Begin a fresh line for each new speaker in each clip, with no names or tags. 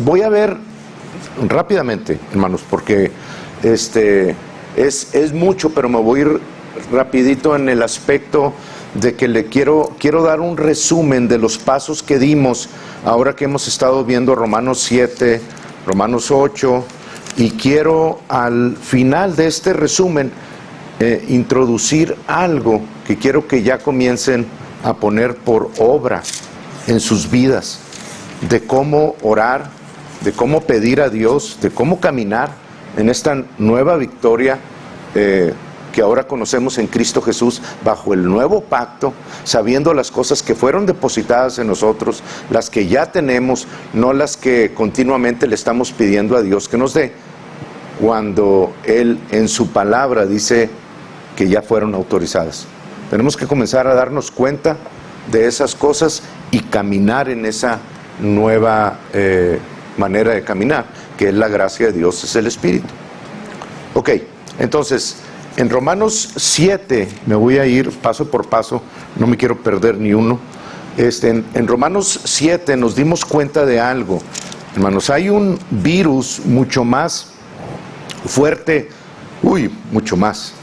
voy a ver rápidamente, hermanos, porque es mucho, pero me voy a ir rapidito en el aspecto de que le quiero dar un resumen de los pasos que dimos ahora que hemos estado viendo Romanos 7, Romanos 8, y quiero al final de este resumen introducir algo que quiero que ya comiencen a poner por obra en sus vidas, de cómo orar, de cómo pedir a Dios, de cómo caminar en esta nueva victoria que ahora conocemos en Cristo Jesús, bajo el nuevo pacto, sabiendo las cosas que fueron depositadas en nosotros, las que ya tenemos, no las que continuamente le estamos pidiendo a Dios que nos dé, cuando Él en su palabra dice que ya fueron autorizadas. Tenemos que comenzar a darnos cuenta de esas cosas y caminar en esa nueva manera de caminar, que es la gracia de Dios, es el Espíritu. Ok, entonces, en Romanos 7, me voy a ir paso por paso, no me quiero perder ni uno. En Romanos 7 nos dimos cuenta de algo, hermanos. Hay un virus mucho más fuerte, mucho más,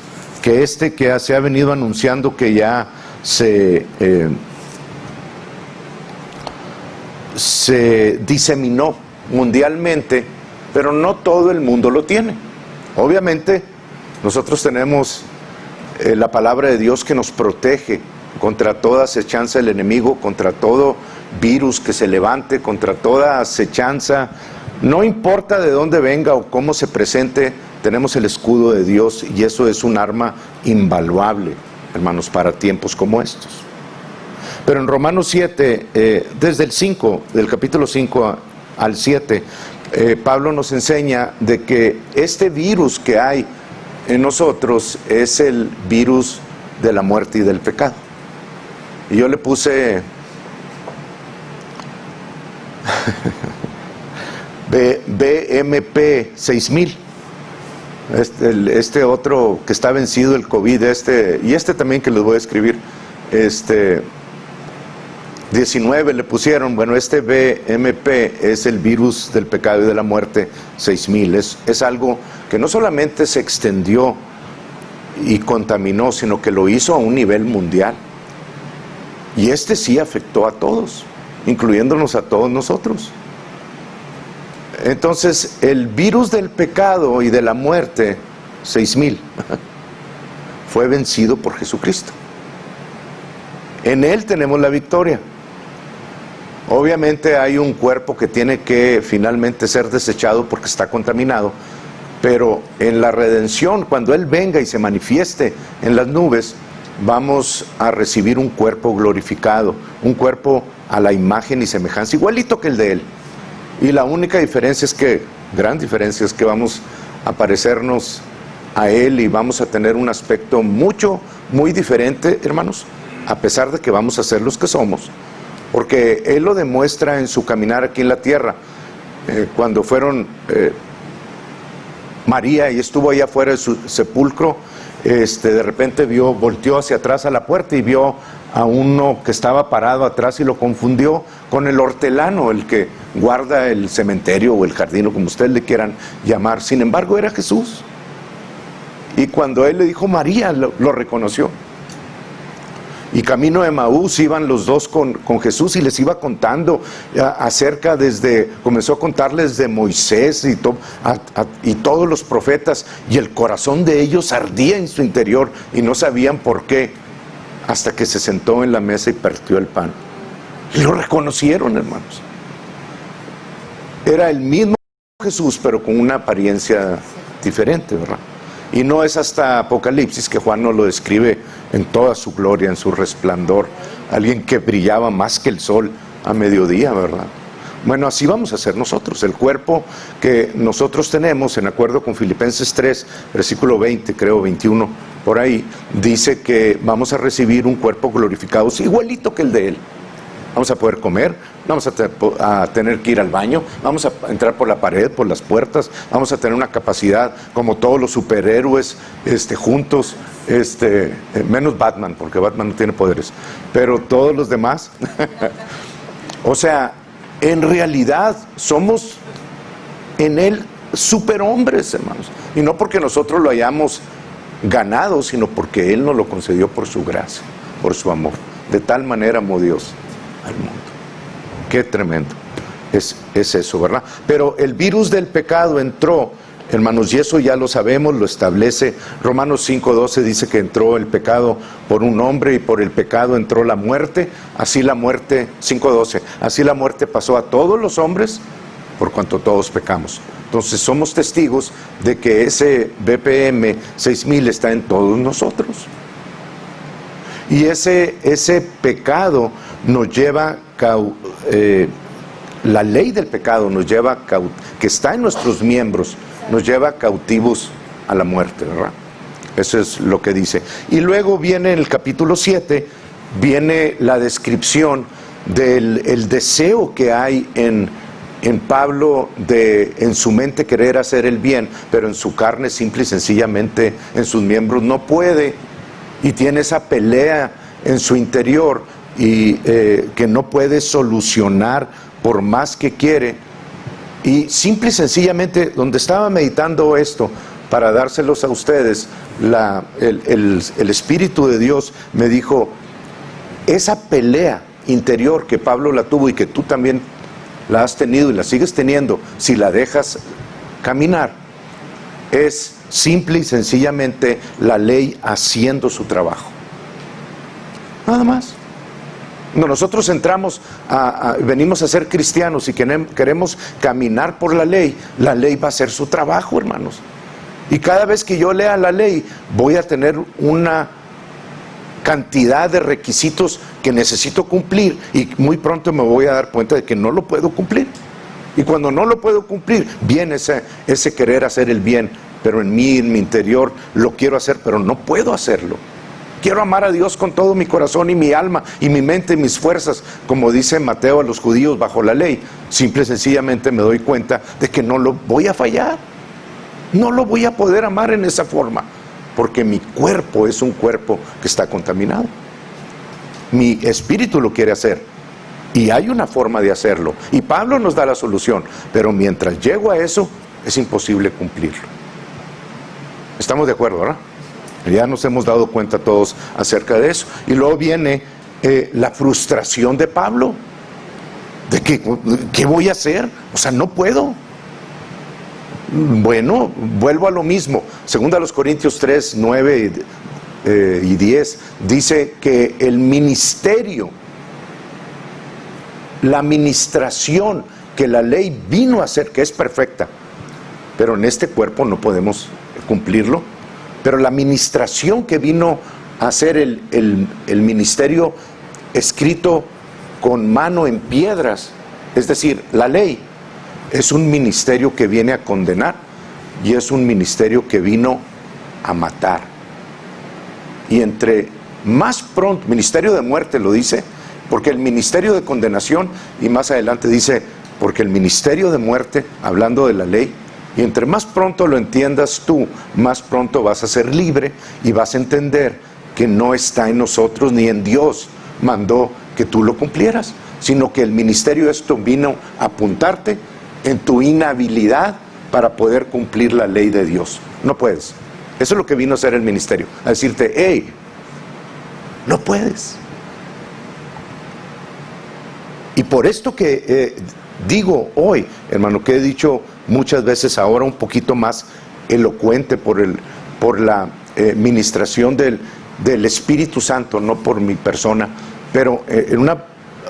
que que se ha venido anunciando que ya se diseminó mundialmente, pero no todo el mundo lo tiene. Obviamente, nosotros tenemos la palabra de Dios que nos protege contra toda acechanza del enemigo, contra todo virus que se levante, contra toda acechanza. No importa de dónde venga o cómo se presente, tenemos el escudo de Dios, y eso es un arma invaluable, hermanos, para tiempos como estos. Pero en Romanos 7, desde el 5, del capítulo 5 al 7, Pablo nos enseña de que este virus que hay en nosotros es el virus de la muerte y del pecado. Y yo le puse BMP 6000. Este otro que está vencido, el COVID, y también que les voy a escribir, 19 le pusieron. Bueno, BMP es el virus del pecado y de la muerte 6000. Es algo que no solamente se extendió y contaminó, sino que lo hizo a un nivel mundial. Y sí afectó a todos, incluyéndonos a todos nosotros. Entonces, el virus del pecado y de la muerte 6000 fue vencido por Jesucristo. En Él tenemos la victoria. Obviamente hay un cuerpo que tiene que finalmente ser desechado porque está contaminado, pero en la redención, cuando Él venga y se manifieste en las nubes, vamos a recibir un cuerpo glorificado, un cuerpo a la imagen y semejanza, igualito que el de Él. Y la única diferencia gran diferencia es que vamos a parecernos a Él y vamos a tener un aspecto muy diferente, hermanos, a pesar de que vamos a ser los que somos. Porque Él lo demuestra en su caminar aquí en la tierra. Cuando fueron María y estuvo allá afuera de su sepulcro, de repente volteó hacia atrás a la puerta y vio a uno que estaba parado atrás y lo confundió con el hortelano, el que guarda el cementerio o el jardín, o como ustedes le quieran llamar. Sin embargo, era Jesús. Y cuando Él le dijo María, lo reconoció. Y camino de Emaús iban los dos con Jesús y les iba contando comenzó a contarles de Moisés y todos los profetas, y el corazón de ellos ardía en su interior y no sabían por qué, hasta que se sentó en la mesa y partió el pan. Y lo reconocieron, hermanos. Era el mismo Jesús, pero con una apariencia diferente, ¿verdad? Y no es hasta Apocalipsis que Juan nos lo describe en toda su gloria, en su resplandor. Alguien que brillaba más que el sol a mediodía, ¿verdad? Bueno, así vamos a ser nosotros. El cuerpo que nosotros tenemos, en acuerdo con Filipenses 3, versículo 20, creo 21, por ahí, dice que vamos a recibir un cuerpo glorificado, igualito que el de Él. Vamos a poder comer, vamos a tener que ir al baño, vamos a entrar por la pared, por las puertas, vamos a tener una capacidad como todos los superhéroes juntos, menos Batman, porque Batman no tiene poderes, pero todos los demás. O sea, en realidad somos en Él superhombres, hermanos. Y no porque nosotros lo hayamos ganado, sino porque Él nos lo concedió por su gracia, por su amor. De tal manera amó Dios al mundo. Qué tremendo es eso, ¿verdad? Pero el virus del pecado entró, hermanos, y eso ya lo sabemos, lo establece Romanos 5:12, dice que entró el pecado por un hombre y por el pecado entró la muerte. Así la muerte, 5:12, así la muerte pasó a todos los hombres por cuanto todos pecamos. Entonces somos testigos de que ese BPM 6000 está en todos nosotros. Y ese pecado nos lleva, la ley del pecado nos lleva, que está en nuestros miembros, nos lleva cautivos a la muerte, ¿verdad? Eso es lo que dice. Y luego viene en el capítulo 7, viene la descripción del deseo que hay en Pablo de en su mente querer hacer el bien, pero en su carne simple y sencillamente en sus miembros no puede, y tiene esa pelea en su interior y que no puede solucionar por más que quiere. Y simple y sencillamente, donde estaba meditando esto para dárselos a ustedes, el Espíritu de Dios me dijo, esa pelea interior que Pablo la tuvo y que tú también la has tenido y la sigues teniendo, si la dejas caminar, es simple y sencillamente la ley haciendo su trabajo. Nada más. Cuando nosotros entramos, venimos a ser cristianos y queremos caminar por la ley va a hacer su trabajo, hermanos. Y cada vez que yo lea la ley, voy a tener una cantidad de requisitos que necesito cumplir y muy pronto me voy a dar cuenta de que no lo puedo cumplir. Y cuando no lo puedo cumplir, viene ese querer hacer el bien, pero en mí, en mi interior, lo quiero hacer, pero no puedo hacerlo. Quiero amar a Dios con todo mi corazón y mi alma y mi mente y mis fuerzas, como dice Mateo a los judíos bajo la ley. Simple y sencillamente me doy cuenta de que no lo voy a fallar. No lo voy a poder amar en esa forma, porque mi cuerpo es un cuerpo que está contaminado. Mi espíritu lo quiere hacer y hay una forma de hacerlo. Y Pablo nos da la solución, pero mientras llego a eso, es imposible cumplirlo. ¿Estamos de acuerdo, verdad? Ya nos hemos dado cuenta todos acerca de eso. Y luego viene la frustración de Pablo, de que, ¿qué voy a hacer? O sea, no puedo. Bueno, vuelvo a lo mismo. Segunda a los Corintios 3, 9 y 10, dice que el ministerio, la administración que la ley vino a hacer, que es perfecta, pero en este cuerpo no podemos cumplirlo. Pero la administración que vino a hacer el ministerio escrito con mano en piedras, es decir, la ley, es un ministerio que viene a condenar y es un ministerio que vino a matar. Y entre más pronto, ministerio de muerte lo dice, porque el ministerio de condenación, y más adelante dice, porque el ministerio de muerte, hablando de la ley, y entre más pronto lo entiendas tú, más pronto vas a ser libre y vas a entender que no está en nosotros ni en Dios mandó que tú lo cumplieras, sino que el ministerio esto vino a apuntarte en tu inhabilidad para poder cumplir la ley de Dios. No puedes. Eso es lo que vino a hacer el ministerio, a decirte, hey, no puedes. Y por esto que digo hoy, hermano, que he dicho muchas veces ahora un poquito más elocuente por la ministración del Espíritu Santo, no por mi persona, pero en una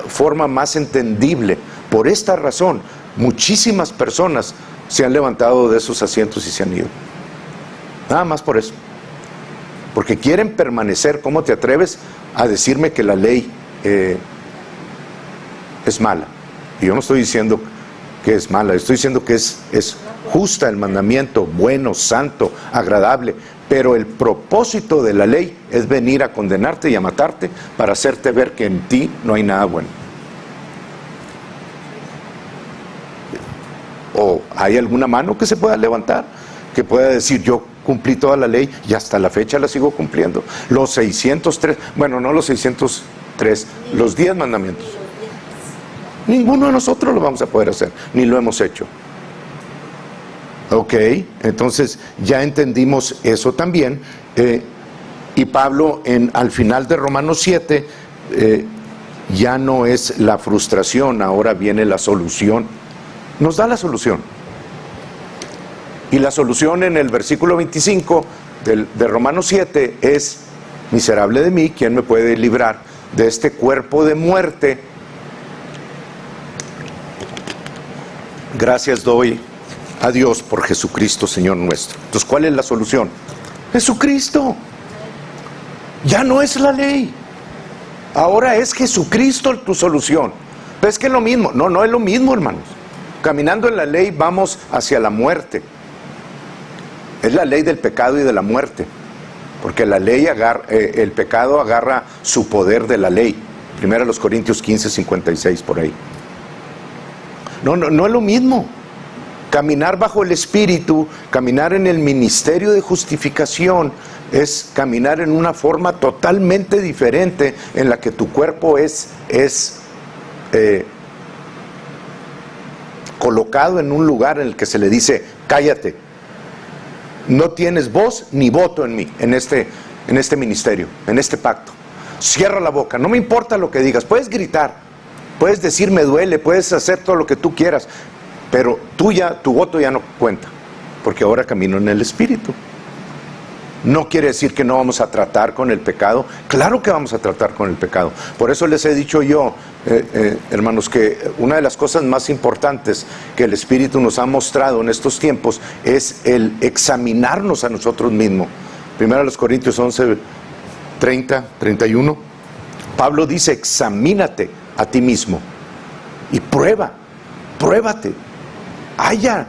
forma más entendible. Por esta razón, muchísimas personas se han levantado de esos asientos y se han ido. Nada más por eso. Porque quieren permanecer. ¿Cómo te atreves a decirme que la ley es mala? Y yo no estoy diciendo que es mala, estoy diciendo que es justa el mandamiento, bueno, santo, agradable, pero el propósito de la ley es venir a condenarte y a matarte para hacerte ver que en ti no hay nada bueno. ¿O hay alguna mano que se pueda levantar, que pueda decir yo cumplí toda la ley y hasta la fecha la sigo cumpliendo? Los 603, bueno, no los 603, los 10 mandamientos. Ninguno de nosotros lo vamos a poder hacer, ni lo hemos hecho. Ok, entonces ya entendimos eso también. Y Pablo al final de Romanos 7 ya no es la frustración, ahora viene la solución. Nos da la solución. Y la solución en el versículo 25 de Romanos 7 es: miserable de mí, ¿quién me puede librar de este cuerpo de muerte? Gracias doy a Dios por Jesucristo, Señor nuestro. Entonces, ¿cuál es la solución? Jesucristo. Ya no es la ley. Ahora es Jesucristo tu solución. Pero es que es lo mismo. No, no es lo mismo, hermanos. Caminando en la ley vamos hacia la muerte. Es la ley del pecado y de la muerte. Porque la ley el pecado agarra su poder de la ley. Primero los Corintios 15, 56, por ahí. No es lo mismo. Caminar bajo el Espíritu, caminar en el ministerio de justificación, es caminar en una forma totalmente diferente, en la que tu cuerpo es colocado en un lugar en el que se le dice: cállate, no tienes voz ni voto en mí, en este ministerio, en este pacto. Cierra la boca, no me importa lo que digas, puedes gritar, puedes decir me duele, puedes hacer todo lo que tú quieras, pero tu voto ya no cuenta, porque ahora camino en el Espíritu. No quiere decir que no vamos a tratar con el pecado. Claro que vamos a tratar con el pecado. Por eso les he dicho yo, hermanos, que una de las cosas más importantes que el Espíritu nos ha mostrado en estos tiempos es el examinarnos a nosotros mismos. Primero a los Corintios 11, 30, 31. Pablo dice: examínate a ti mismo y pruébate. Haya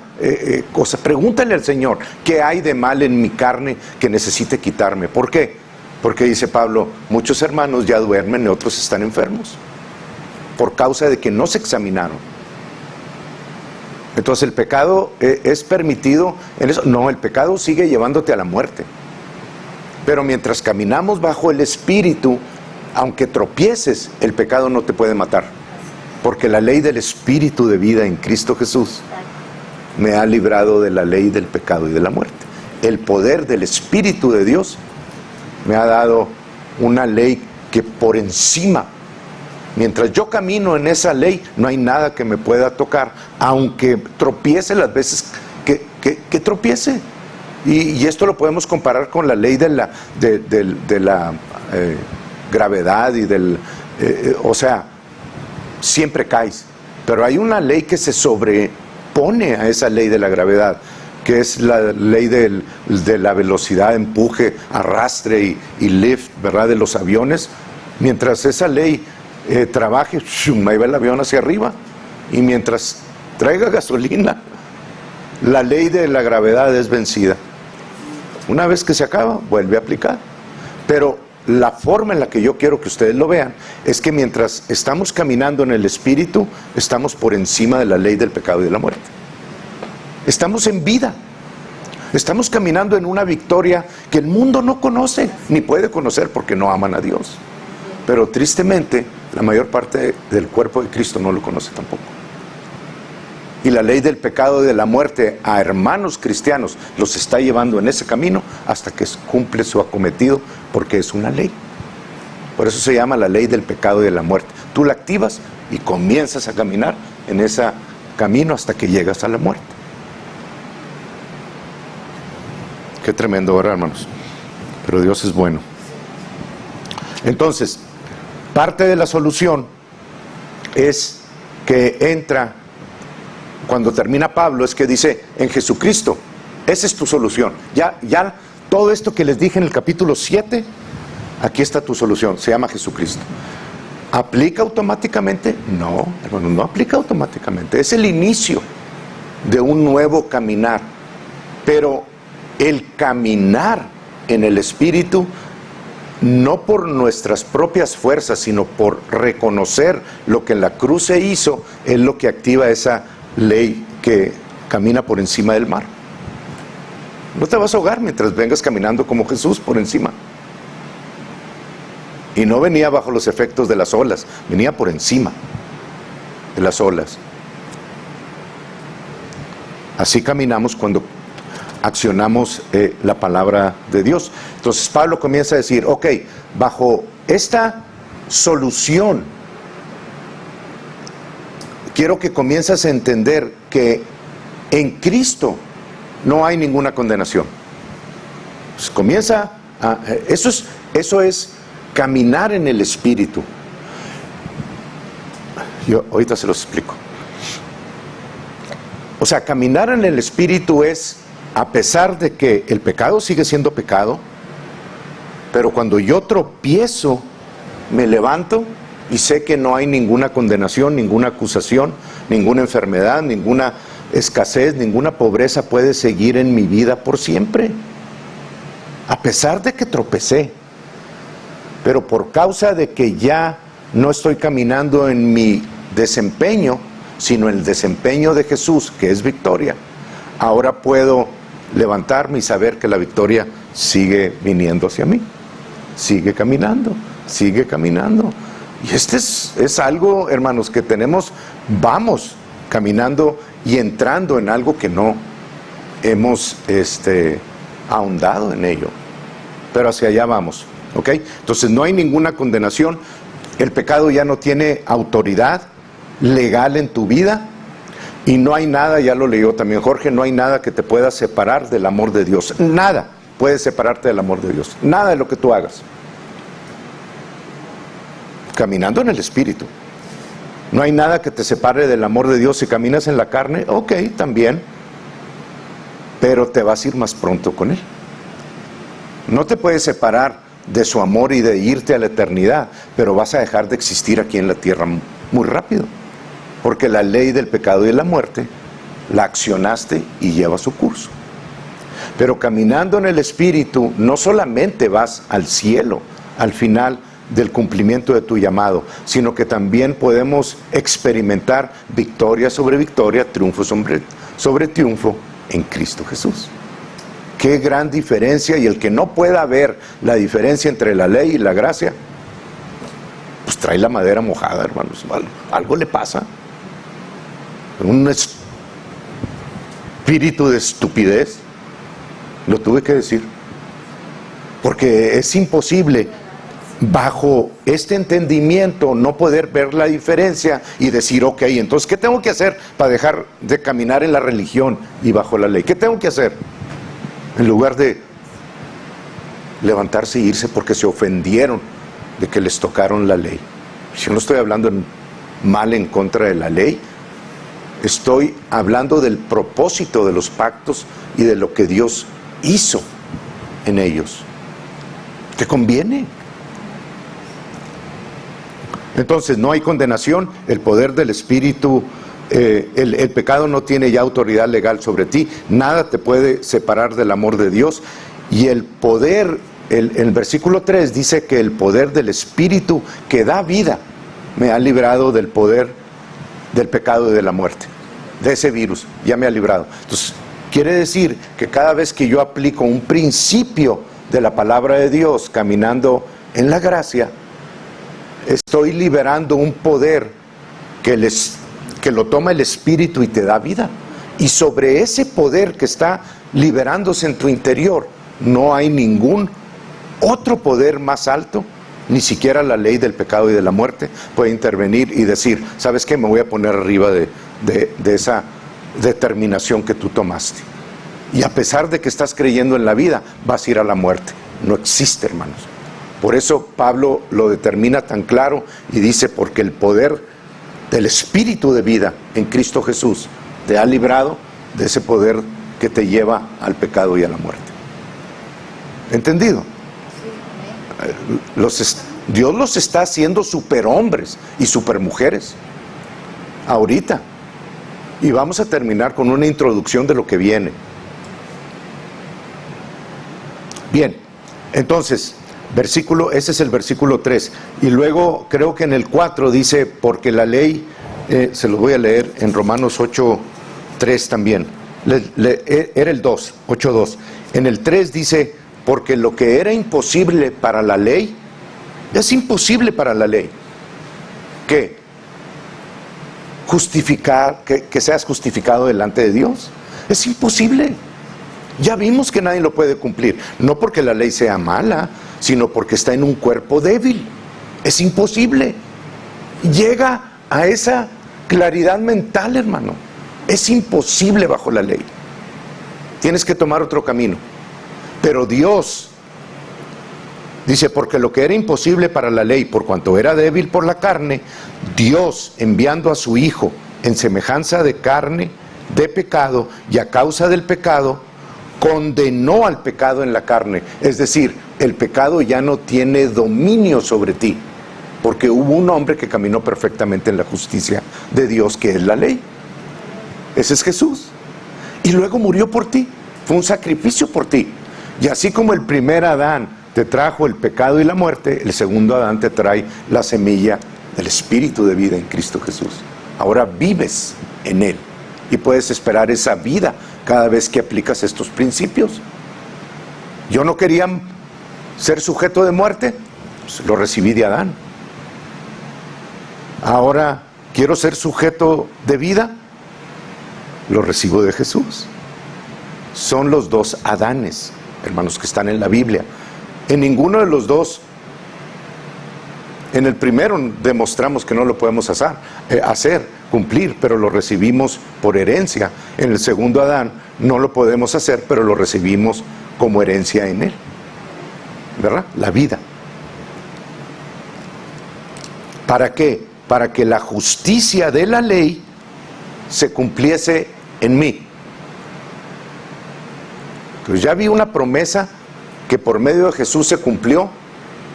cosas, pregúntale al Señor: ¿qué hay de mal en mi carne que necesite quitarme? ¿Por qué? Porque dice Pablo: muchos hermanos ya duermen y otros están enfermos, por causa de que no se examinaron. Entonces el pecado es permitido en eso. No, el pecado sigue llevándote a la muerte. Pero mientras caminamos bajo el Espíritu, aunque tropieces, el pecado no te puede matar, porque la ley del Espíritu de vida en Cristo Jesús me ha librado de la ley del pecado y de la muerte. El poder del Espíritu de Dios me ha dado una ley que por encima, mientras yo camino en esa ley, no hay nada que me pueda tocar, aunque tropiece las veces que tropiece. Y esto lo podemos comparar con la ley de la gravedad y o sea, siempre caes, pero hay una ley que se sobrepone a esa ley de la gravedad, que es la ley de la velocidad, empuje, arrastre y lift, ¿verdad?, de los aviones. Mientras esa ley trabaje, ahí va el avión hacia arriba, y mientras traiga gasolina, la ley de la gravedad es vencida. Una vez que se acaba, vuelve a aplicar. Pero la forma en la que yo quiero que ustedes lo vean es que mientras estamos caminando en el Espíritu, estamos por encima de la ley del pecado y de la muerte. Estamos en vida. Estamos caminando en una victoria que el mundo no conoce, ni puede conocer, porque no aman a Dios. Pero tristemente, la mayor parte del cuerpo de Cristo no lo conoce tampoco. Y la ley del pecado y de la muerte a hermanos cristianos los está llevando en ese camino hasta que cumple su acometido, porque es una ley. Por eso se llama la ley del pecado y de la muerte. Tú la activas y comienzas a caminar en ese camino hasta que llegas a la muerte. Qué tremendo, ¿verdad, hermanos? Pero Dios es bueno. Entonces, parte de la solución es que entra, cuando termina Pablo, es que dice: en Jesucristo, esa es tu solución. Ya todo esto que les dije en el capítulo 7, aquí está tu solución, se llama Jesucristo. ¿Aplica automáticamente? No, hermano, no aplica automáticamente. Es el inicio de un nuevo caminar. Pero el caminar en el Espíritu, no por nuestras propias fuerzas, sino por reconocer lo que en la cruz se hizo, es lo que activa esa ley que camina por encima del mar. No te vas a ahogar mientras vengas caminando como Jesús por encima. Y no venía bajo los efectos de las olas, venía por encima. de las olas. Así caminamos cuando accionamos la palabra de Dios. Entonces Pablo comienza a decir, ok, bajo esta solución, quiero que comiences a entender que en Cristo no hay ninguna condenación. Pues eso es caminar en el Espíritu. Yo ahorita se los explico. O sea, caminar en el Espíritu es, a pesar de que el pecado sigue siendo pecado, pero cuando yo tropiezo, me levanto y sé que no hay ninguna condenación, ninguna acusación, ninguna enfermedad, ninguna escasez, ninguna pobreza puede seguir en mi vida por siempre. A pesar de que tropecé, pero por causa de que ya no estoy caminando en mi desempeño, sino en el desempeño de Jesús, que es victoria, ahora puedo levantarme y saber que la victoria sigue viniendo hacia mí. Sigue caminando, sigue caminando. Y es algo, hermanos, que vamos caminando y entrando en algo que no hemos ahondado en ello. Pero hacia allá vamos, ¿ok? Entonces no hay ninguna condenación. El pecado ya no tiene autoridad legal en tu vida. Y no hay nada, ya lo leyó también Jorge, no hay nada que te pueda separar del amor de Dios. Nada puede separarte del amor de Dios. Nada de lo que tú hagas. Caminando en el Espíritu. No hay nada que te separe del amor de Dios. Si caminas en la carne, ok, también. Pero te vas a ir más pronto con Él. No te puedes separar de su amor y de irte a la eternidad, pero vas a dejar de existir aquí en la tierra muy rápido. Porque la ley del pecado y de la muerte la accionaste y lleva su curso. Pero caminando en el Espíritu, no solamente vas al cielo al final del cumplimiento de tu llamado, sino que también podemos experimentar victoria sobre victoria, triunfo sobre triunfo en Cristo Jesús. Qué gran diferencia. Y el que no pueda ver la diferencia entre la ley y la gracia, pues trae la madera mojada, hermanos. Algo le pasa. Un espíritu de estupidez, lo tuve que decir, porque es imposible bajo este entendimiento no poder ver la diferencia y decir, ok, entonces ¿qué tengo que hacer para dejar de caminar en la religión y bajo la ley? ¿Qué tengo que hacer? En lugar de levantarse e irse porque se ofendieron de que les tocaron la ley. Yo no estoy hablando mal en contra de la ley. Estoy hablando del propósito de los pactos y de lo que Dios hizo en ellos. ¿Te conviene? Entonces no hay condenación, el poder del Espíritu, el pecado no tiene ya autoridad legal sobre ti, nada te puede separar del amor de Dios. Y el poder, el versículo 3 dice que el poder del Espíritu que da vida me ha librado del poder del pecado y de la muerte, de ese virus, ya me ha librado. Entonces, quiere decir que cada vez que yo aplico un principio de la palabra de Dios, caminando en la gracia, estoy liberando un poder que lo toma el Espíritu y te da vida. Y sobre ese poder que está liberándose en tu interior, no hay ningún otro poder más alto. Ni siquiera la ley del pecado y de la muerte puede intervenir y decir, ¿sabes qué? Me voy a poner arriba de esa determinación que tú tomaste. Y a pesar de que estás creyendo en la vida, vas a ir a la muerte. No existe, hermanos. Por eso Pablo lo determina tan claro y dice, porque el poder del Espíritu de vida en Cristo Jesús te ha librado de ese poder que te lleva al pecado y a la muerte. ¿Entendido? Dios los está haciendo superhombres y supermujeres ahorita. Y vamos a terminar con una introducción de lo que viene. Bien, entonces, ese es el versículo 3. Y luego creo que en el 4 dice, porque la ley, se lo voy a leer en Romanos 8:3 también. Era el 2, 8:2. En el 3 dice, porque lo que era imposible para la ley, es imposible para la ley. ¿Qué? que seas justificado delante de Dios. Es imposible. Ya vimos que nadie lo puede cumplir. No porque la ley sea mala, sino porque está en un cuerpo débil. Es imposible. Llega a esa claridad mental, hermano. Es imposible bajo la ley. Tienes que tomar otro camino. Pero Dios dice, porque lo que era imposible para la ley, por cuanto era débil por la carne, Dios, enviando a su Hijo en semejanza de carne, de pecado, y a causa del pecado, condenó al pecado en la carne. Es decir, el pecado ya no tiene dominio sobre ti, porque hubo un hombre que caminó perfectamente en la justicia de Dios, que es la ley. Ese es Jesús. Y luego murió por ti. Fue un sacrificio por ti. Y así como el primer Adán te trajo el pecado y la muerte, el segundo Adán te trae la semilla del Espíritu de vida en Cristo Jesús. Ahora vives en Él y puedes esperar esa vida cada vez que aplicas estos principios. Yo no quería ser sujeto de muerte, pues lo recibí de Adán. Ahora quiero ser sujeto de vida, lo recibo de Jesús. Son los dos Adanes, hermanos, que están en la Biblia. En ninguno de los dos, en el primero demostramos que no lo podemos hacer, cumplir, pero lo recibimos por herencia. En el segundo Adán no lo podemos hacer, pero lo recibimos como herencia en él, ¿verdad? La vida. ¿Para qué? Para que la justicia de la ley se cumpliese en mí. Entonces ya vi una promesa que por medio de Jesús se cumplió.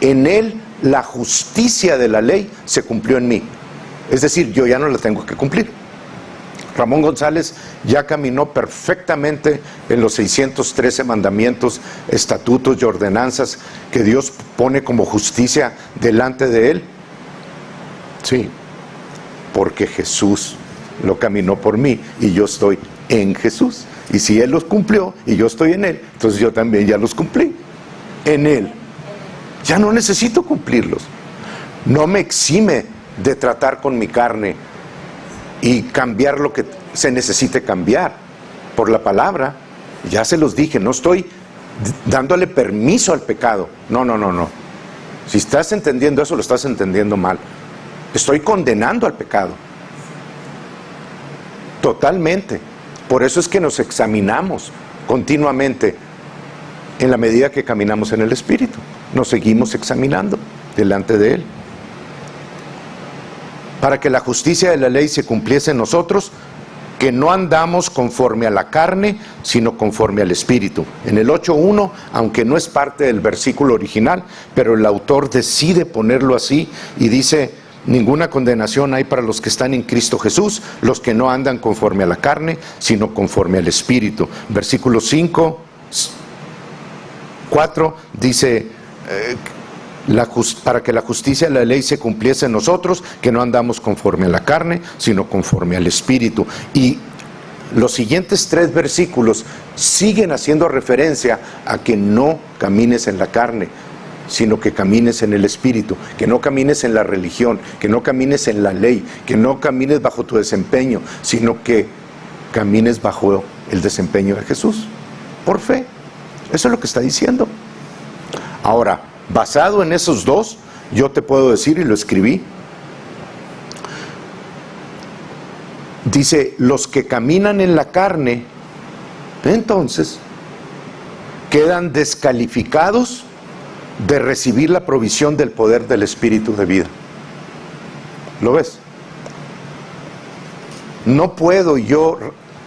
En él la justicia de la ley se cumplió en mí. Es decir, yo ya no la tengo que cumplir. Ramón González ya caminó perfectamente en los 613 mandamientos, estatutos y ordenanzas que Dios pone como justicia delante de él. Sí, porque Jesús lo caminó por mí y yo estoy en Jesús. Y si Él los cumplió y yo estoy en Él, entonces yo también ya los cumplí en Él. Ya no necesito cumplirlos. No me exime de tratar con mi carne y cambiar lo que se necesite cambiar por la palabra. Ya se los dije, no estoy dándole permiso al pecado. No. Si estás entendiendo eso, lo estás entendiendo mal. Estoy condenando al pecado. Totalmente. Por eso es que nos examinamos continuamente en la medida que caminamos en el Espíritu. Nos seguimos examinando delante de Él. Para que la justicia de la ley se cumpliese en nosotros, que no andamos conforme a la carne, sino conforme al Espíritu. En el 8.1, aunque no es parte del versículo original, pero el autor decide ponerlo así y dice: ninguna condenación hay para los que están en Cristo Jesús, los que no andan conforme a la carne, sino conforme al Espíritu. Versículo 4 dice, para que la justicia de la ley se cumpliese en nosotros, que no andamos conforme a la carne, sino conforme al Espíritu. Y los siguientes 3 versículos siguen haciendo referencia a que no camines en la carne, sino que camines en el Espíritu, que no camines en la religión, que no camines en la ley, que no camines bajo tu desempeño, sino que camines bajo el desempeño de Jesús, por fe. Eso es lo que está diciendo. Ahora, basado en esos dos, yo te puedo decir, y lo escribí, dice, los que caminan en la carne, entonces, quedan descalificados de recibir la provisión del poder del Espíritu de vida. ¿Lo ves? No puedo yo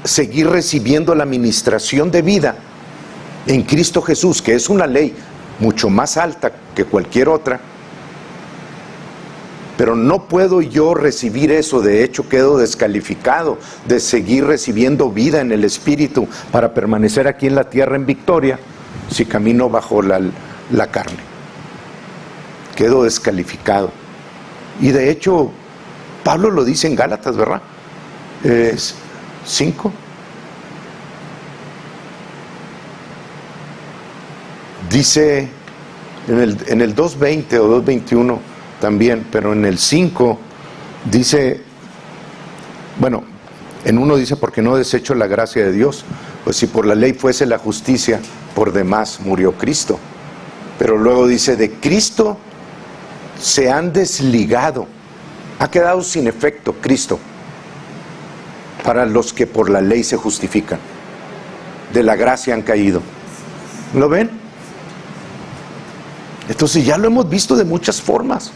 seguir recibiendo la ministración de vida en Cristo Jesús, que es una ley mucho más alta que cualquier otra, pero no puedo yo recibir eso. De hecho, quedo descalificado de seguir recibiendo vida en el Espíritu para permanecer aquí en la tierra en victoria si camino bajo la carne. Quedo descalificado. Y de hecho, Pablo lo dice en Gálatas, ¿verdad? 5. Dice en el 2:20 o 2:21 también, pero en el 5 dice, Bueno, en uno dice, porque no desecho la gracia de Dios. Pues si por la ley fuese la justicia, por demás murió Cristo. Pero luego dice, de Cristo se han desligado. Ha quedado sin efecto Cristo para los que por la ley se justifican. De la gracia han caído. ¿Lo ven? Entonces ya lo hemos visto de muchas formas.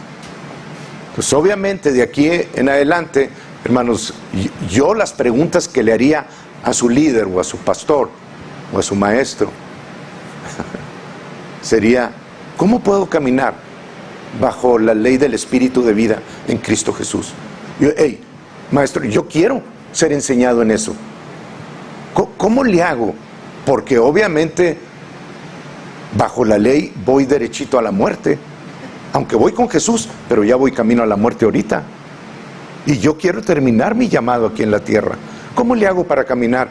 Pues obviamente de aquí en adelante, hermanos, yo las preguntas que le haría a su líder o a su pastor o a su maestro sería, ¿cómo puedo caminar bajo la ley del Espíritu de vida en Cristo Jesús? Hey, maestro, yo quiero ser enseñado en eso. ¿Cómo le hago? Porque obviamente bajo la ley voy derechito a la muerte. Aunque voy con Jesús, pero ya voy camino a la muerte ahorita. Y yo quiero terminar mi llamado aquí en la tierra. ¿Cómo le hago para caminar?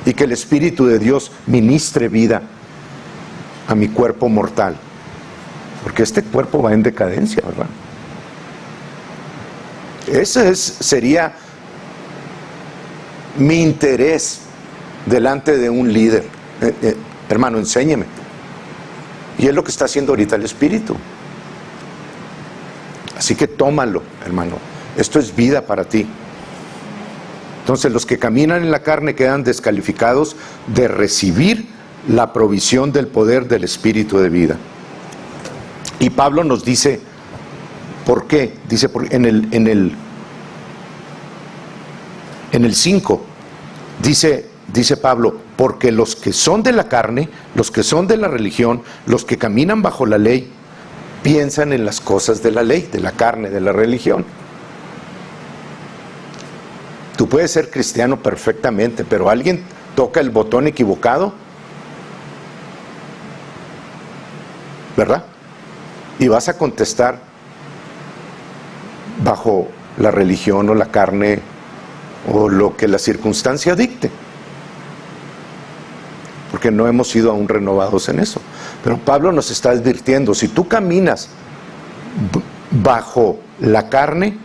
Y que el Espíritu de Dios ministre vida a mi cuerpo mortal. Porque este cuerpo va en decadencia, ¿verdad? Ese sería mi interés delante de un líder. Hermano, enséñeme. Y es lo que está haciendo ahorita el Espíritu. Así que tómalo, hermano. Esto es vida para ti. Entonces los que caminan en la carne quedan descalificados de recibir la provisión del poder del Espíritu de vida. Y Pablo nos dice, ¿por qué? Dice en el 5, dice Pablo, porque los que son de la carne, los que son de la religión, los que caminan bajo la ley, piensan en las cosas de la ley, de la carne, de la religión. Tú puedes ser cristiano perfectamente, pero alguien toca el botón equivocado, ¿verdad? Y vas a contestar bajo la religión o la carne o lo que la circunstancia dicte, porque no hemos sido aún renovados en eso. Pero Pablo nos está advirtiendo, si tú caminas bajo la carne,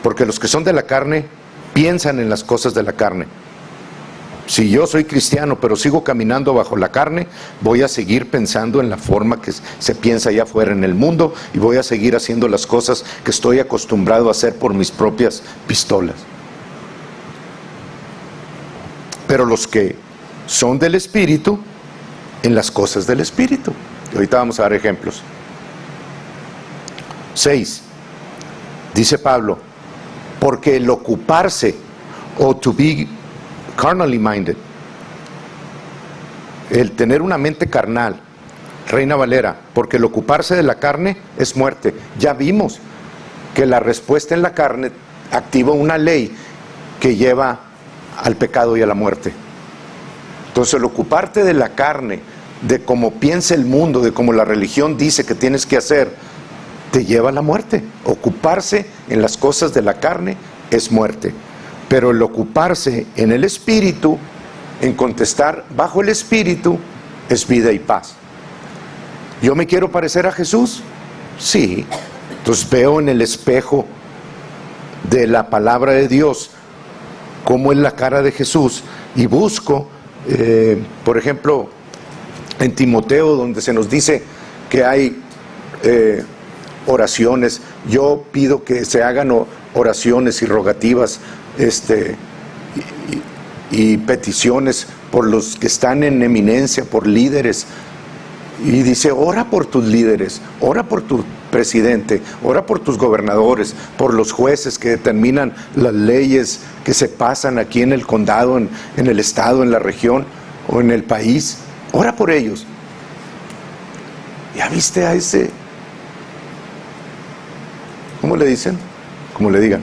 porque los que son de la carne piensan en las cosas de la carne. Si yo soy cristiano pero sigo caminando bajo la carne, voy a seguir pensando en la forma que se piensa allá afuera en el mundo y voy a seguir haciendo las cosas que estoy acostumbrado a hacer por mis propias pistolas. Pero los que son del Espíritu, en las cosas del Espíritu. Y ahorita vamos a dar ejemplos. 6. Dice Pablo, porque el ocuparse o to be carnally minded, el tener una mente carnal, Reina Valera, porque el ocuparse de la carne es muerte. Ya vimos que la respuesta en la carne activa una ley que lleva al pecado y a la muerte. Entonces el ocuparte de la carne, de cómo piensa el mundo, de cómo la religión dice que tienes que hacer, te lleva a la muerte. Ocuparse en las cosas de la carne es muerte. Pero el ocuparse en el Espíritu, en contestar bajo el Espíritu, es vida y paz. ¿Yo me quiero parecer a Jesús? Sí. Entonces veo en el espejo de la palabra de Dios cómo es la cara de Jesús y busco, por ejemplo, en Timoteo, donde se nos dice que hay oraciones, yo pido que se hagan oraciones y rogativas y peticiones por los que están en eminencia, por líderes. Y dice, ora por tus líderes, ora por tu presidente, ora por tus gobernadores, por los jueces que determinan las leyes que se pasan aquí en el condado, en el estado, en la región o en el país. Ora por ellos. ¿Ya viste a ese? ¿Cómo le dicen? ¿Cómo le digan?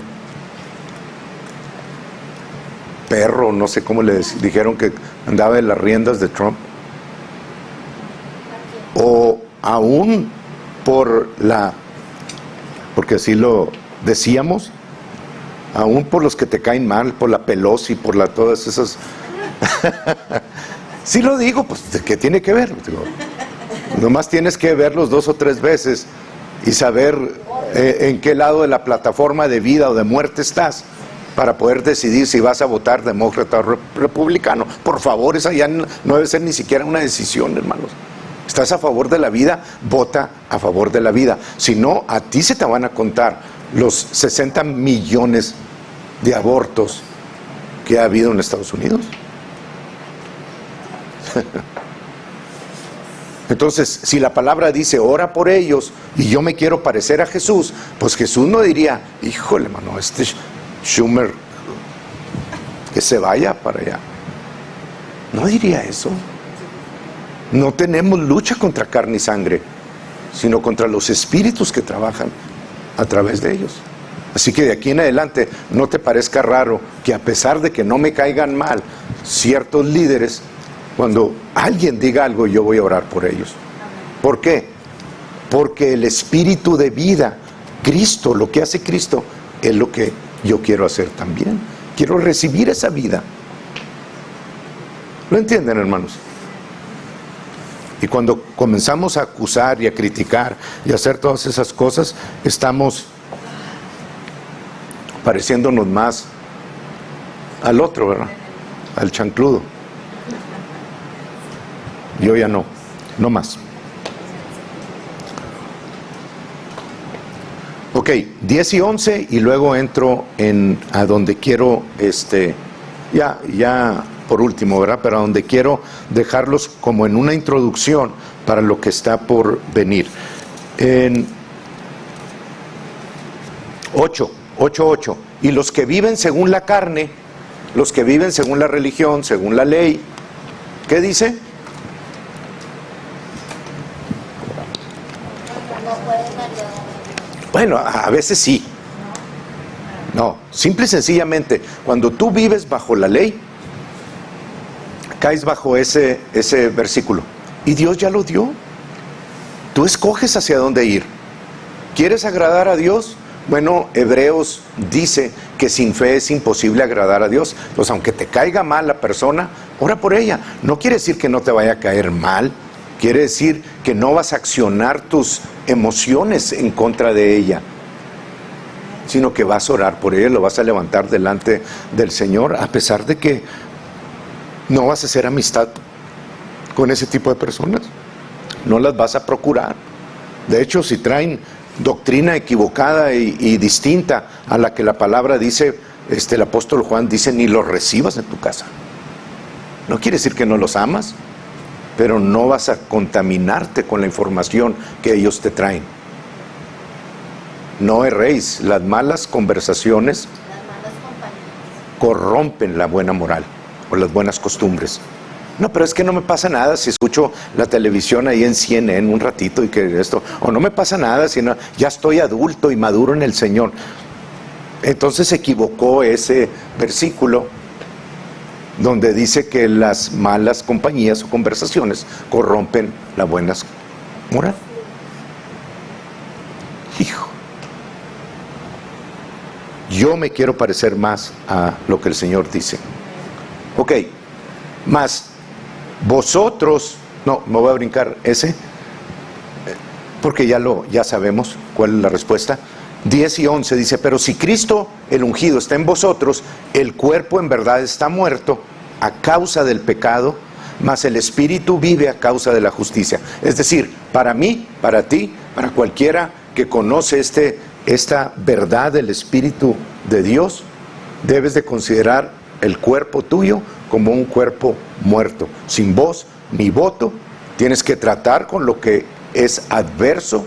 Perro, no sé cómo le dijeron que andaba en las riendas de Trump. O aún porque así lo decíamos, aún por los que te caen mal, por la Pelosi, por todas esas. Sí lo digo, pues, ¿qué tiene que ver? Digo, nomás tienes que verlos 2 o 3 veces y saber en qué lado de la plataforma de vida o de muerte estás, para poder decidir si vas a votar demócrata o republicano. Por favor, esa ya no debe ser ni siquiera una decisión, hermanos. ¿Estás a favor de la vida? Vota a favor de la vida. Si no, a ti se te van a contar los 60 millones de abortos que ha habido en Estados Unidos. Entonces, si la palabra dice, ora por ellos, y yo me quiero parecer a Jesús, pues Jesús no diría, híjole, hermano, Schumer, que se vaya para allá. No diría eso. No tenemos lucha contra carne y sangre, sino contra los espíritus que trabajan a través de ellos. Así que de aquí en adelante no te parezca raro que, a pesar de que no me caigan mal ciertos líderes, cuando alguien diga algo, yo voy a orar por ellos. ¿Por qué? Porque el espíritu de vida, Cristo, lo que hace Cristo, es lo que yo quiero hacer también. Quiero recibir esa vida. ¿Lo entienden, hermanos? Y cuando comenzamos a acusar y a criticar y a hacer todas esas cosas, estamos pareciéndonos más al otro, ¿verdad? Al chancludo. Yo ya no más. Ok, 10 y 11, y luego entro a donde quiero, ya por último, ¿verdad? Pero a donde quiero dejarlos como en una introducción para lo que está por venir. En 8:8, y los que viven según la carne, los que viven según la religión, según la ley, ¿qué dice? Bueno, a veces sí. No, simple y sencillamente, cuando tú vives bajo la ley, caes bajo ese versículo. Y Dios ya lo dio. Tú escoges hacia dónde ir. ¿Quieres agradar a Dios? Bueno, Hebreos dice que sin fe es imposible agradar a Dios. Pues aunque te caiga mal la persona, ora por ella. No quiere decir que no te vaya a caer mal. Quiere decir que no vas a accionar tus emociones en contra de ella, sino que vas a orar por ella, lo vas a levantar delante del Señor, a pesar de que no vas a hacer amistad con ese tipo de personas. No las vas a procurar. De hecho, si traen doctrina equivocada y distinta a la que la palabra dice, el apóstol Juan dice, ni los recibas en tu casa. No quiere decir que no los amas, pero no vas a contaminarte con la información que ellos te traen. No erréis, las malas conversaciones corrompen la buena moral o las buenas costumbres. No, pero es que no me pasa nada si escucho la televisión ahí en CNN un ratito y que esto, o no me pasa nada si no, ya estoy adulto y maduro en el Señor. Entonces se equivocó ese versículo donde dice que las malas compañías o conversaciones corrompen la buena moral. Hijo, yo me quiero parecer más a lo que el Señor dice. Ok, más vosotros, no, me voy a brincar ese, porque ya sabemos cuál es la respuesta. 10 y 11 dice, pero si Cristo el ungido está en vosotros, el cuerpo en verdad está muerto a causa del pecado, mas el espíritu vive a causa de la justicia. Es decir, para mí, para ti, para cualquiera que conoce esta verdad del Espíritu de Dios, debes de considerar el cuerpo tuyo como un cuerpo muerto, sin voz ni voto. Tienes que tratar con lo que es adverso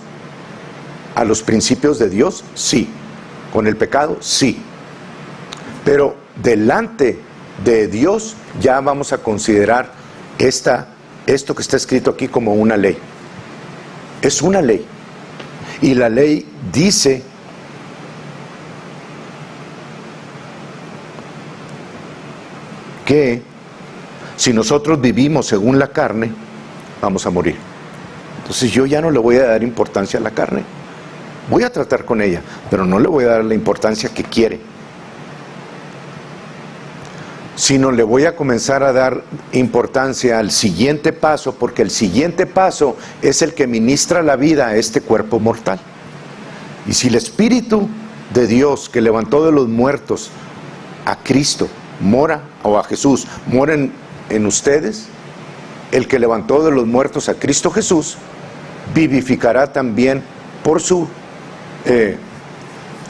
a los principios de Dios, sí. Con el pecado, sí. Pero delante de Dios ya vamos a considerar esto que está escrito aquí como una ley. Es una ley. Y la ley dice que si nosotros vivimos según la carne, vamos a morir. Entonces yo ya no le voy a dar importancia a la carne. Voy a tratar con ella, pero no le voy a dar la importancia que quiere, sino le voy a comenzar a dar importancia al siguiente paso, porque el siguiente paso es el que ministra la vida a este cuerpo mortal. Y si el Espíritu de Dios que levantó de los muertos a Cristo mora, o a Jesús, mora en ustedes, el que levantó de los muertos a Cristo Jesús, vivificará también por su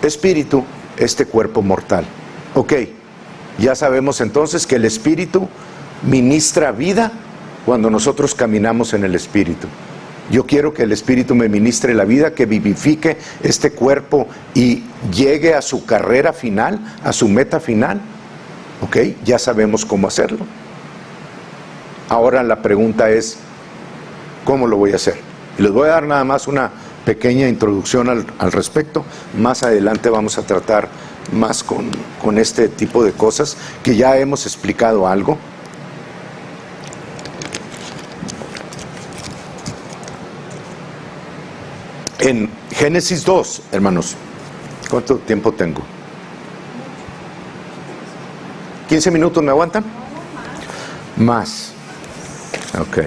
Espíritu este cuerpo mortal. Ok, ya sabemos entonces que el Espíritu ministra vida cuando nosotros caminamos en el Espíritu. Yo quiero que el Espíritu me ministre la vida, que vivifique este cuerpo y llegue a su carrera final, a su meta final. Ok, ya sabemos cómo hacerlo. Ahora la pregunta es, ¿cómo lo voy a hacer? Y les voy a dar nada más una pequeña introducción al respecto. Más adelante vamos a tratar más con este tipo de cosas que ya hemos explicado algo. En Génesis 2, hermanos, ¿cuánto tiempo tengo? ¿15 minutos me aguantan? Más. Ok.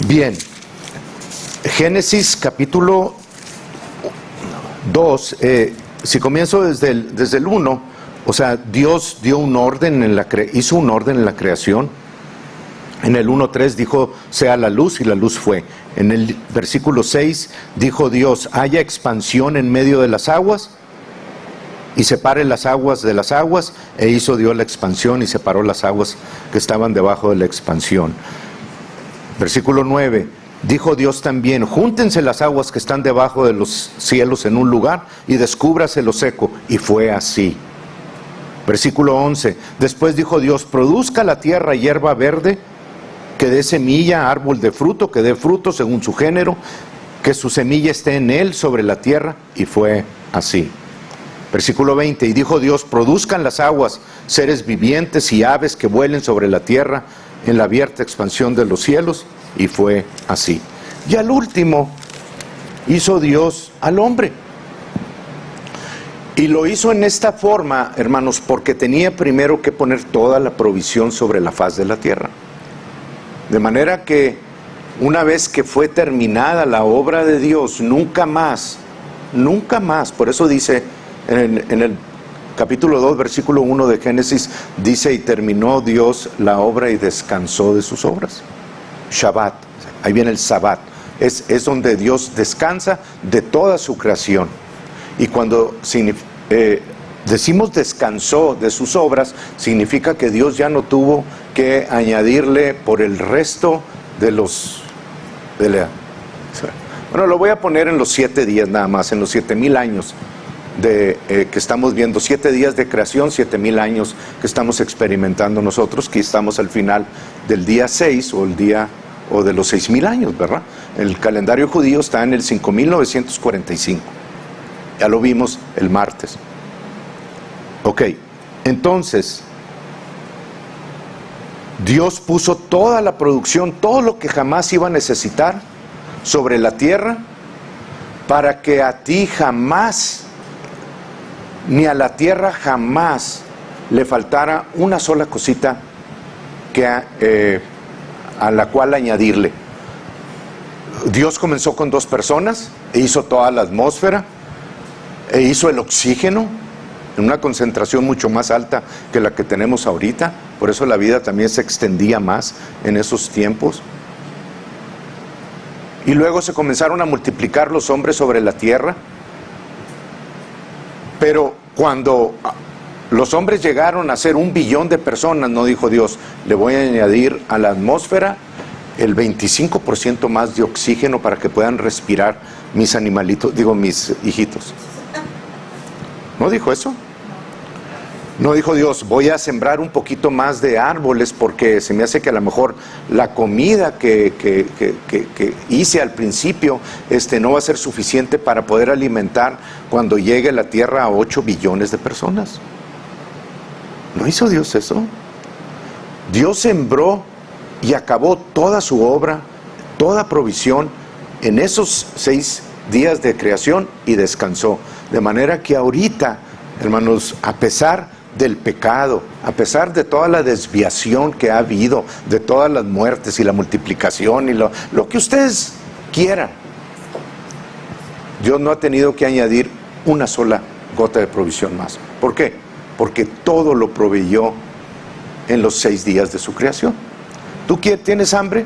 Bien. Génesis capítulo 2, si comienzo desde el 1, o sea, Dios dio un orden hizo un orden en la creación. En el 1:3 dijo, sea la luz, y la luz fue. En el versículo 6 dijo Dios, haya expansión en medio de las aguas, y separe las aguas de las aguas, e hizo Dios la expansión y separó las aguas que estaban debajo de la expansión. Versículo 9, dijo Dios también, júntense las aguas que están debajo de los cielos en un lugar, y descúbrase lo seco, y fue así. Versículo 11, después dijo Dios, produzca la tierra hierba verde, que dé semilla, árbol de fruto, que dé fruto según su género, que su semilla esté en él sobre la tierra, y fue así. Versículo 20, y dijo Dios, produzcan las aguas seres vivientes y aves que vuelen sobre la tierra en la abierta expansión de los cielos, y fue así. Y al último hizo Dios al hombre. Y lo hizo en esta forma, hermanos, porque tenía primero que poner toda la provisión sobre la faz de la tierra. De manera que una vez que fue terminada la obra de Dios, nunca más, por eso dice en el capítulo 2, versículo 1 de Génesis, dice, y terminó Dios la obra y descansó de sus obras. Shabbat, ahí viene el Sabbat, es donde Dios descansa de toda su creación. Y cuando decimos descansó de sus obras, significa que Dios ya no tuvo que añadirle por el resto de los... Bueno, lo voy a poner en los 7 días nada más, en los 7,000 años que estamos viendo, 7 días de creación, 7,000 años que estamos experimentando nosotros, que estamos al final del día 6 o de los 6,000 años, ¿verdad? El calendario judío está en el 5,945. Ya lo vimos el martes. Ok, entonces, Dios puso toda la producción, todo lo que jamás iba a necesitar sobre la tierra, para que a ti jamás, ni a la tierra jamás, le faltara una sola cosita a la cual añadirle. Dios comenzó con 2 personas, e hizo toda la atmósfera, e hizo el oxígeno, en una concentración mucho más alta que la que tenemos ahorita. Por eso la vida también se extendía más en esos tiempos. Y luego se comenzaron a multiplicar los hombres sobre la tierra. Pero cuando los hombres llegaron a ser 1 billón de personas, no dijo Dios, le voy a añadir a la atmósfera el 25% más de oxígeno para que puedan respirar mis animalitos, mis hijitos. ¿No dijo eso? No dijo Dios, voy a sembrar un poquito más de árboles porque se me hace que a lo mejor la comida que hice al principio no va a ser suficiente para poder alimentar cuando llegue la tierra a 8 billones de personas. ¿No hizo Dios eso? Dios sembró y acabó toda su obra, toda provisión en esos 6 días de creación y descansó. De manera que ahorita, hermanos, a pesar del pecado, a pesar de toda la desviación que ha habido, de todas las muertes y la multiplicación y lo que ustedes quieran, Dios no ha tenido que añadir una sola gota de provisión más. ¿Por qué? Porque todo lo proveyó en los 6 días de su creación. ¿Tú tienes hambre?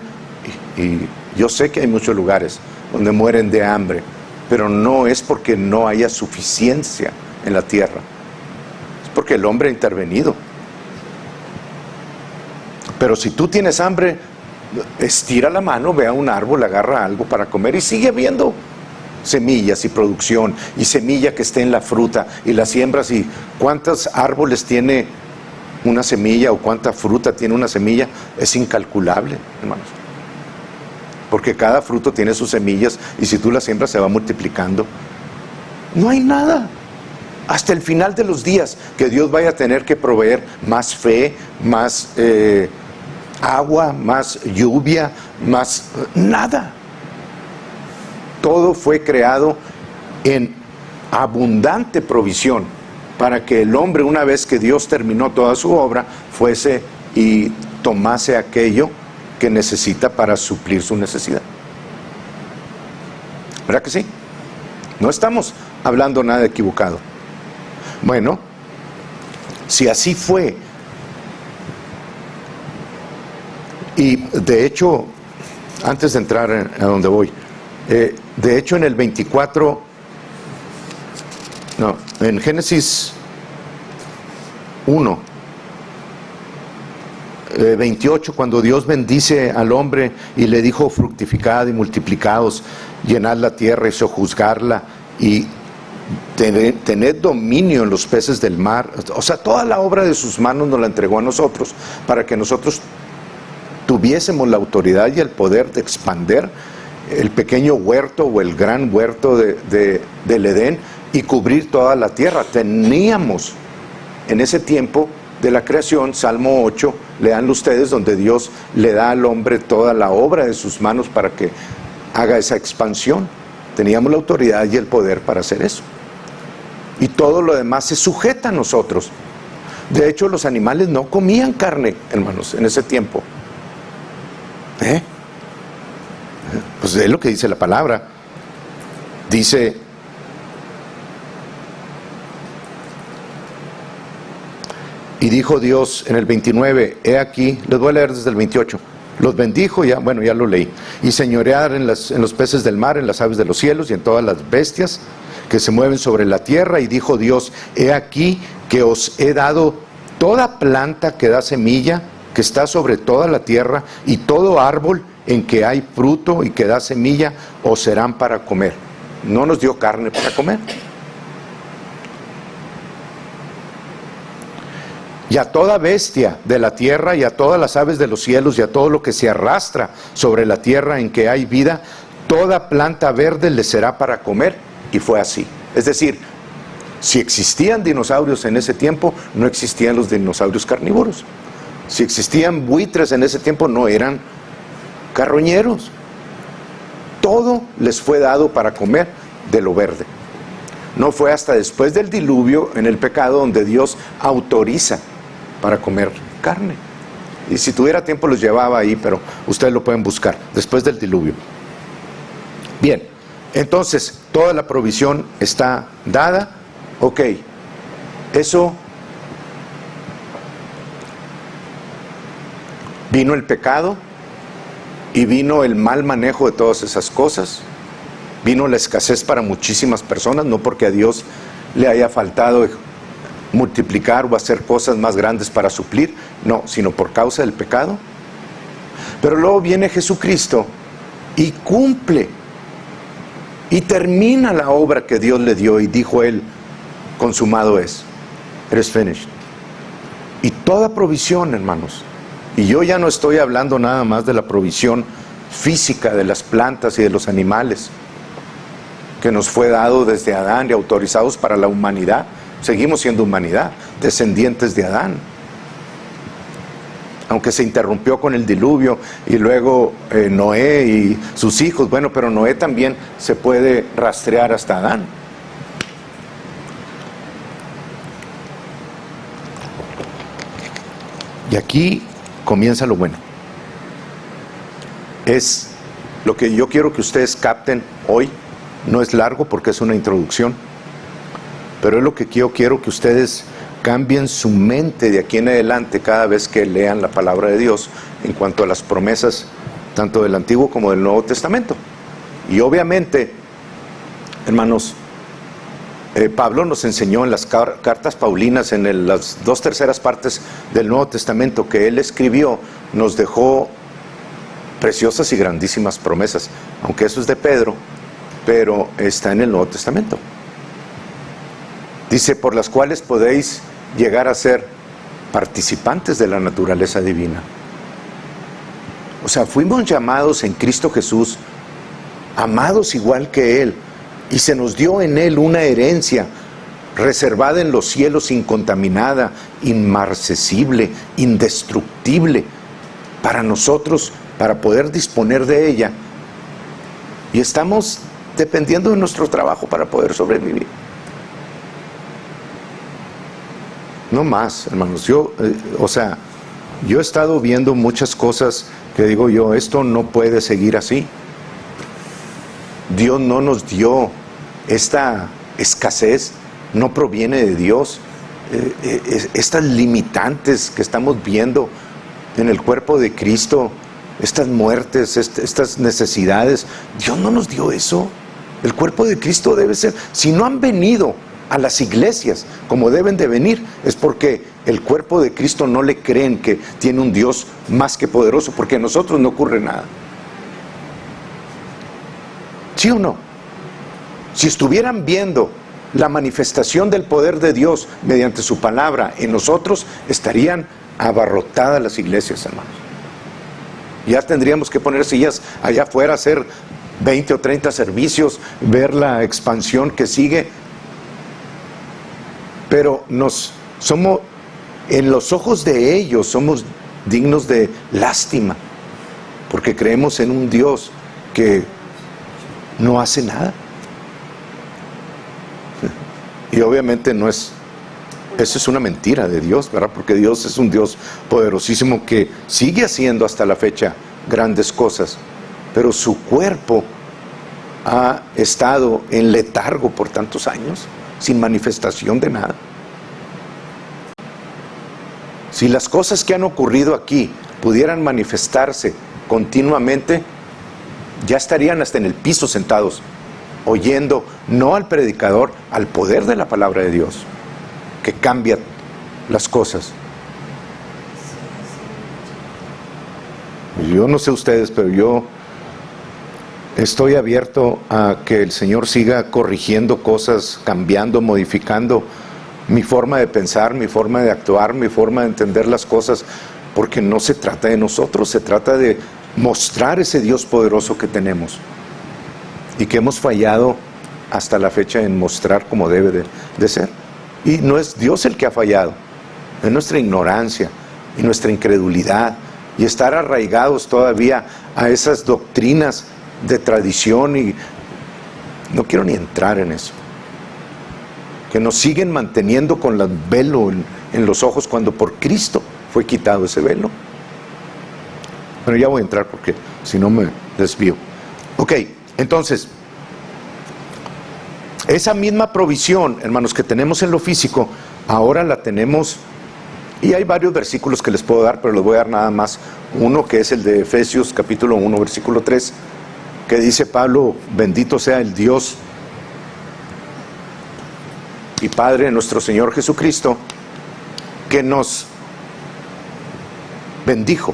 Y yo sé que hay muchos lugares donde mueren de hambre, pero no es porque no haya suficiencia en la tierra, es porque el hombre ha intervenido. Pero si tú tienes hambre, estira la mano, ve a un árbol, agarra algo para comer y sigue habiendo semillas y producción, y semilla que esté en la fruta, y las siembras, y cuántos árboles tiene una semilla o cuánta fruta tiene una semilla, es incalculable, hermanos. Porque cada fruto tiene sus semillas, y si tú las siembras se va multiplicando. No hay nada hasta el final de los días que Dios vaya a tener que proveer más fe, más agua, más lluvia, más nada. Todo fue creado en abundante provisión para que el hombre, una vez que Dios terminó toda su obra, fuese y tomase aquello que necesita para suplir su necesidad. ¿Verdad que sí? No estamos hablando nada equivocado. Bueno, si así fue, y de hecho, antes de entrar a donde voy, de hecho en el 24, no, en Génesis 1, 28, cuando Dios bendice al hombre y le dijo: fructificad y multiplicaos, llenad la tierra y sojuzgarla, y tened dominio en los peces del mar. O sea, toda la obra de sus manos nos la entregó a nosotros, para que nosotros tuviésemos la autoridad y el poder de expander el pequeño huerto o el gran huerto del Edén y cubrir toda la tierra. Teníamos en ese tiempo de la creación, Salmo 8, leanlo ustedes, donde Dios le da al hombre toda la obra de sus manos para que haga esa expansión. Teníamos la autoridad y el poder para hacer eso. Y todo lo demás se sujeta a nosotros. De hecho, los animales no comían carne, hermanos, en ese tiempo. Pues es lo que dice la palabra. Dice: y dijo Dios en el 29, he aquí, les voy a leer desde el 28, los bendijo, ya lo leí, y señorear en los peces del mar, en las aves de los cielos y en todas las bestias que se mueven sobre la tierra. Y dijo Dios: he aquí que os he dado toda planta que da semilla, que está sobre toda la tierra, y todo árbol en que hay fruto y que da semilla, os serán para comer. No nos dio carne para comer. Y a toda bestia de la tierra, y a todas las aves de los cielos, y a todo lo que se arrastra sobre la tierra en que hay vida, toda planta verde le será para comer. Y fue así. Es decir, si existían dinosaurios en ese tiempo, no existían los dinosaurios carnívoros. Si existían buitres en ese tiempo, no eran carroñeros. Todo les fue dado para comer de lo verde. No fue hasta después del diluvio, en el pecado, donde Dios autoriza para comer carne. Y si tuviera tiempo los llevaba ahí, pero ustedes lo pueden buscar, después del diluvio. Bien, entonces, toda la provisión está dada. Ok, eso, vino el pecado y vino el mal manejo de todas esas cosas. Vino la escasez para muchísimas personas, no porque a Dios le haya faltado multiplicar o hacer cosas más grandes para suplir, no, sino por causa del pecado. Pero luego viene Jesucristo y cumple y termina la obra que Dios le dio, y dijo Él: consumado es, it is finished. Y toda provisión, hermanos, y yo ya no estoy hablando nada más de la provisión física de las plantas y de los animales, que nos fue dado desde Adán y autorizados para la humanidad. Seguimos siendo humanidad, descendientes de Adán. Aunque se interrumpió con el diluvio y luego Noé y sus hijos, bueno, pero Noé también se puede rastrear hasta Adán. Y aquí comienza lo bueno. Es lo que yo quiero que ustedes capten hoy No es largo porque es una introducción, pero es lo que quiero que ustedes cambien su mente de aquí en adelante cada vez que lean la palabra de Dios en cuanto a las promesas tanto del Antiguo como del Nuevo Testamento. Y obviamente, hermanos, Pablo nos enseñó en las cartas paulinas, en las 2/3 partes del Nuevo Testamento que él escribió, nos dejó preciosas y grandísimas promesas, aunque eso es de Pedro, pero está en el Nuevo Testamento. Dice, por las cuales podéis llegar a ser participantes de la naturaleza divina. O sea, fuimos llamados en Cristo Jesús, amados igual que Él, y se nos dio en Él una herencia reservada en los cielos, incontaminada, inmarcesible, indestructible, para nosotros, para poder disponer de ella. Y estamos dependiendo de nuestro trabajo para poder sobrevivir. No más, hermanos. Yo he estado viendo muchas cosas que digo yo, esto no puede seguir así. Dios no nos dio esta escasez, no proviene de Dios. Estas limitantes que estamos viendo en el cuerpo de Cristo, estas muertes, estas necesidades, Dios no nos dio eso. El cuerpo de Cristo debe ser, si no han venido a las iglesias como deben de venir, es porque el cuerpo de Cristo no le creen que tiene un Dios más que poderoso, porque a nosotros no ocurre nada. ¿Sí o no? Si estuvieran viendo la manifestación del poder de Dios mediante su palabra en nosotros, estarían abarrotadas las iglesias, hermanos. Ya tendríamos que poner sillas allá afuera, hacer 20 o 30 servicios, ver la expansión que sigue. Pero somos, en los ojos de ellos, somos dignos de lástima, porque creemos en un Dios que no hace nada. Y obviamente eso es una mentira de Dios, ¿verdad? Porque Dios es un Dios poderosísimo que sigue haciendo hasta la fecha grandes cosas, pero su cuerpo ha estado en letargo por tantos años, sin manifestación de nada. Si las cosas que han ocurrido aquí pudieran manifestarse continuamente, ya estarían hasta en el piso sentados, oyendo no al predicador, al poder de la palabra de Dios, que cambia las cosas. Yo no sé ustedes, pero yo estoy abierto a que el Señor siga corrigiendo cosas, cambiando, modificando mi forma de pensar, mi forma de actuar, mi forma de entender las cosas, porque no se trata de nosotros, se trata de mostrar ese Dios poderoso que tenemos y que hemos fallado hasta la fecha en mostrar como debe de ser. Y no es Dios el que ha fallado, es nuestra ignorancia y nuestra incredulidad y estar arraigados todavía a esas doctrinas de tradición, y no quiero ni entrar en eso, que nos siguen manteniendo con el velo en los ojos cuando por Cristo fue quitado ese velo. Pero ya voy a entrar porque si no me desvío. Ok, entonces, esa misma provisión, hermanos, que tenemos en lo físico, ahora la tenemos, y hay varios versículos que les puedo dar, pero les voy a dar nada más uno, que es el de Efesios capítulo 1, versículo 3, que dice Pablo: bendito sea el Dios y Padre de nuestro Señor Jesucristo, que nos bendijo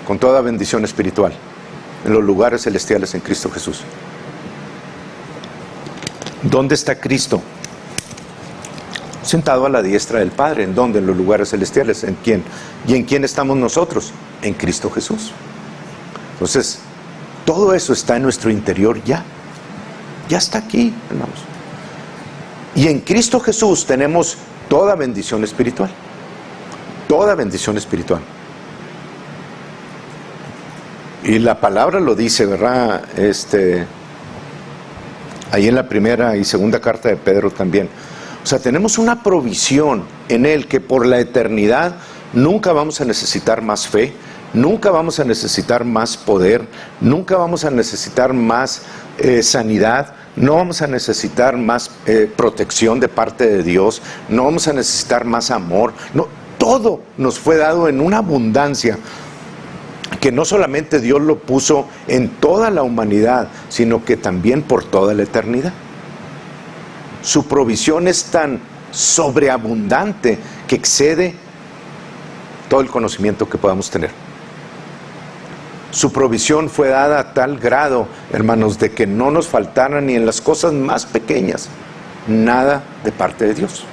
con toda bendición espiritual en los lugares celestiales en Cristo Jesús. ¿Dónde está Cristo? Sentado a la diestra del Padre. ¿En dónde? En los lugares celestiales. ¿En quién? ¿Y en quién estamos nosotros? En Cristo Jesús. Entonces, todo eso está en nuestro interior ya. Ya está aquí, hermanos. Y en Cristo Jesús tenemos toda bendición espiritual. Toda bendición espiritual. Y la palabra lo dice, ¿verdad? Ahí en la primera y segunda carta de Pedro también. O sea, tenemos una provisión en Él que por la eternidad nunca vamos a necesitar más fe, nunca vamos a necesitar más poder, nunca vamos a necesitar más sanidad, no vamos a necesitar más protección de parte de Dios, no vamos a necesitar más amor, no, todo nos fue dado en una abundancia que no solamente Dios lo puso en toda la humanidad, sino que también por toda la eternidad. Su provisión es tan sobreabundante que excede todo el conocimiento que podamos tener. Su provisión fue dada a tal grado, hermanos, de que no nos faltara ni en las cosas más pequeñas nada de parte de Dios.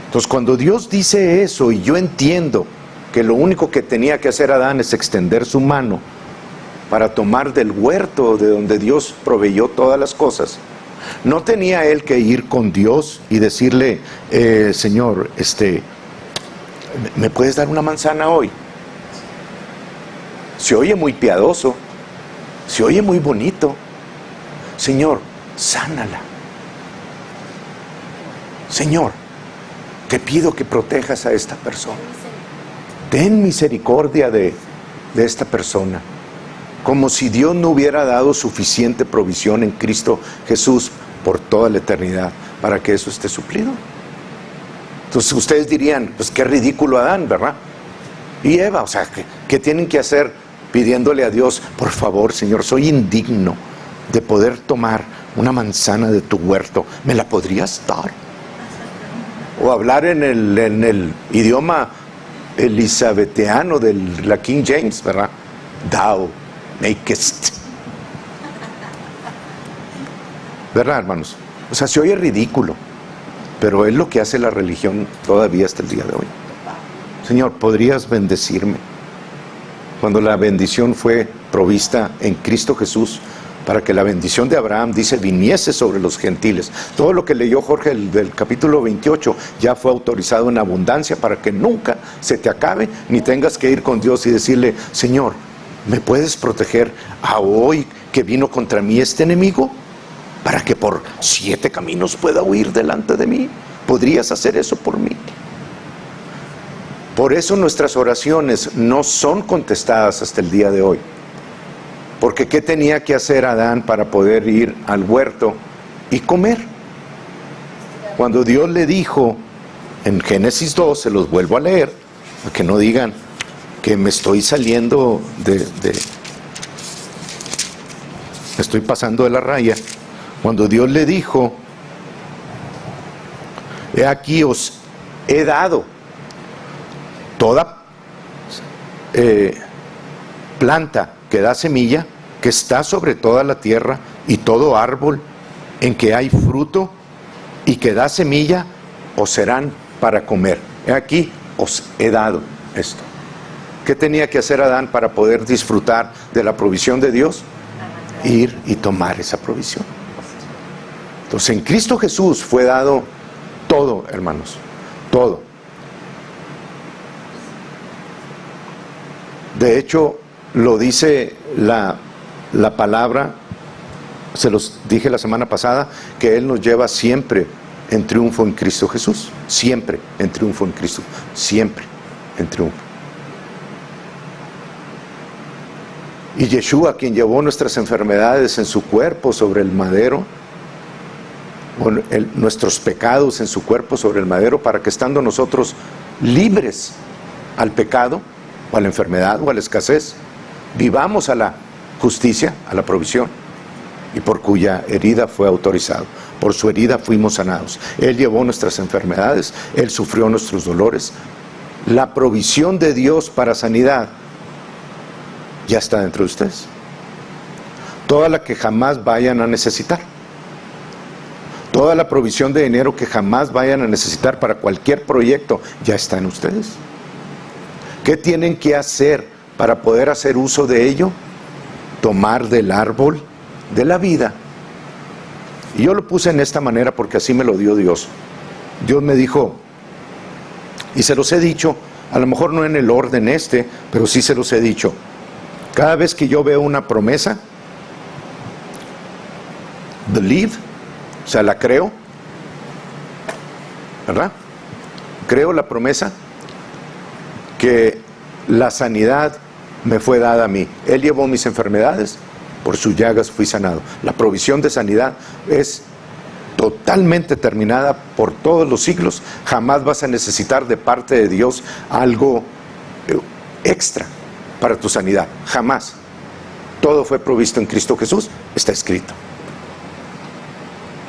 Entonces, cuando Dios dice eso y yo entiendo que lo único que tenía que hacer Adán es extender su mano para tomar del huerto de donde Dios proveyó todas las cosas, no tenía él que ir con Dios y decirle, Señor, ¿me puedes dar una manzana hoy? Se oye muy piadoso, se oye muy bonito. Señor, sánala. Señor, te pido que protejas a esta persona. Ten misericordia de esta persona. Como si Dios no hubiera dado suficiente provisión en Cristo Jesús por toda la eternidad para que eso esté suplido. Entonces ustedes dirían, pues qué ridículo Adán, ¿verdad? Y Eva, o sea, ¿qué tienen que hacer pidiéndole a Dios, por favor, Señor, soy indigno de poder tomar una manzana de tu huerto, ¿me la podrías dar? O hablar en el idioma elisabetiano de la King James, ¿verdad? Thou makest. ¿Verdad, hermanos? O sea, se oye ridículo, pero es lo que hace la religión todavía hasta el día de hoy. Señor, ¿podrías bendecirme? Cuando la bendición fue provista en Cristo Jesús, para que la bendición de Abraham, dice, viniese sobre los gentiles. Todo lo que leyó Jorge del capítulo 28 ya fue autorizado en abundancia para que nunca se te acabe, ni tengas que ir con Dios y decirle, Señor, ¿me puedes proteger a hoy que vino contra mí este enemigo? Para que por 7 caminos pueda huir delante de mí. ¿Podrías hacer eso por mí? Por eso nuestras oraciones no son contestadas hasta el día de hoy. Porque ¿qué tenía que hacer Adán para poder ir al huerto y comer? Cuando Dios le dijo en Génesis 2, se los vuelvo a leer, para que no digan que me estoy saliendo me estoy pasando de la raya. Cuando Dios le dijo, he aquí os he dado toda planta que da semilla, que está sobre toda la tierra, y todo árbol en que hay fruto y que da semilla, os serán para comer. He aquí os he dado esto. ¿Qué tenía que hacer Adán para poder disfrutar de la provisión de Dios? Ir y tomar esa provisión. Entonces en Cristo Jesús fue dado todo, hermanos, todo. De hecho, lo dice la palabra, se los dije la semana pasada, que Él nos lleva siempre en triunfo en Cristo Jesús. Siempre en triunfo en Cristo. Siempre en triunfo. Y Yeshua, quien llevó nuestras enfermedades en su cuerpo sobre el madero, nuestros pecados en su cuerpo sobre el madero, para que estando nosotros libres al pecado, o a la enfermedad, o a la escasez, vivamos a la justicia, a la provisión, y por cuya herida fue autorizado. Por su herida fuimos sanados. Él llevó nuestras enfermedades, Él sufrió nuestros dolores. La provisión de Dios para sanidad ya está dentro de ustedes. Toda la que jamás vayan a necesitar. Toda la provisión de dinero que jamás vayan a necesitar para cualquier proyecto ya está en ustedes. ¿Qué tienen que hacer para poder hacer uso de ello? Tomar del árbol de la vida. Y yo lo puse en esta manera porque así me lo dio Dios. Dios me dijo, y se los he dicho, a lo mejor no en el orden pero sí se los he dicho. Cada vez que yo veo una promesa, believe, o sea, la creo, ¿verdad? Creo la promesa que la sanidad me fue dada a mí. Él llevó mis enfermedades, por sus llagas fui sanado. La provisión de sanidad es totalmente terminada por todos los siglos. Jamás vas a necesitar de parte de Dios algo extra para tu sanidad, jamás. Todo fue provisto en Cristo Jesús, está escrito.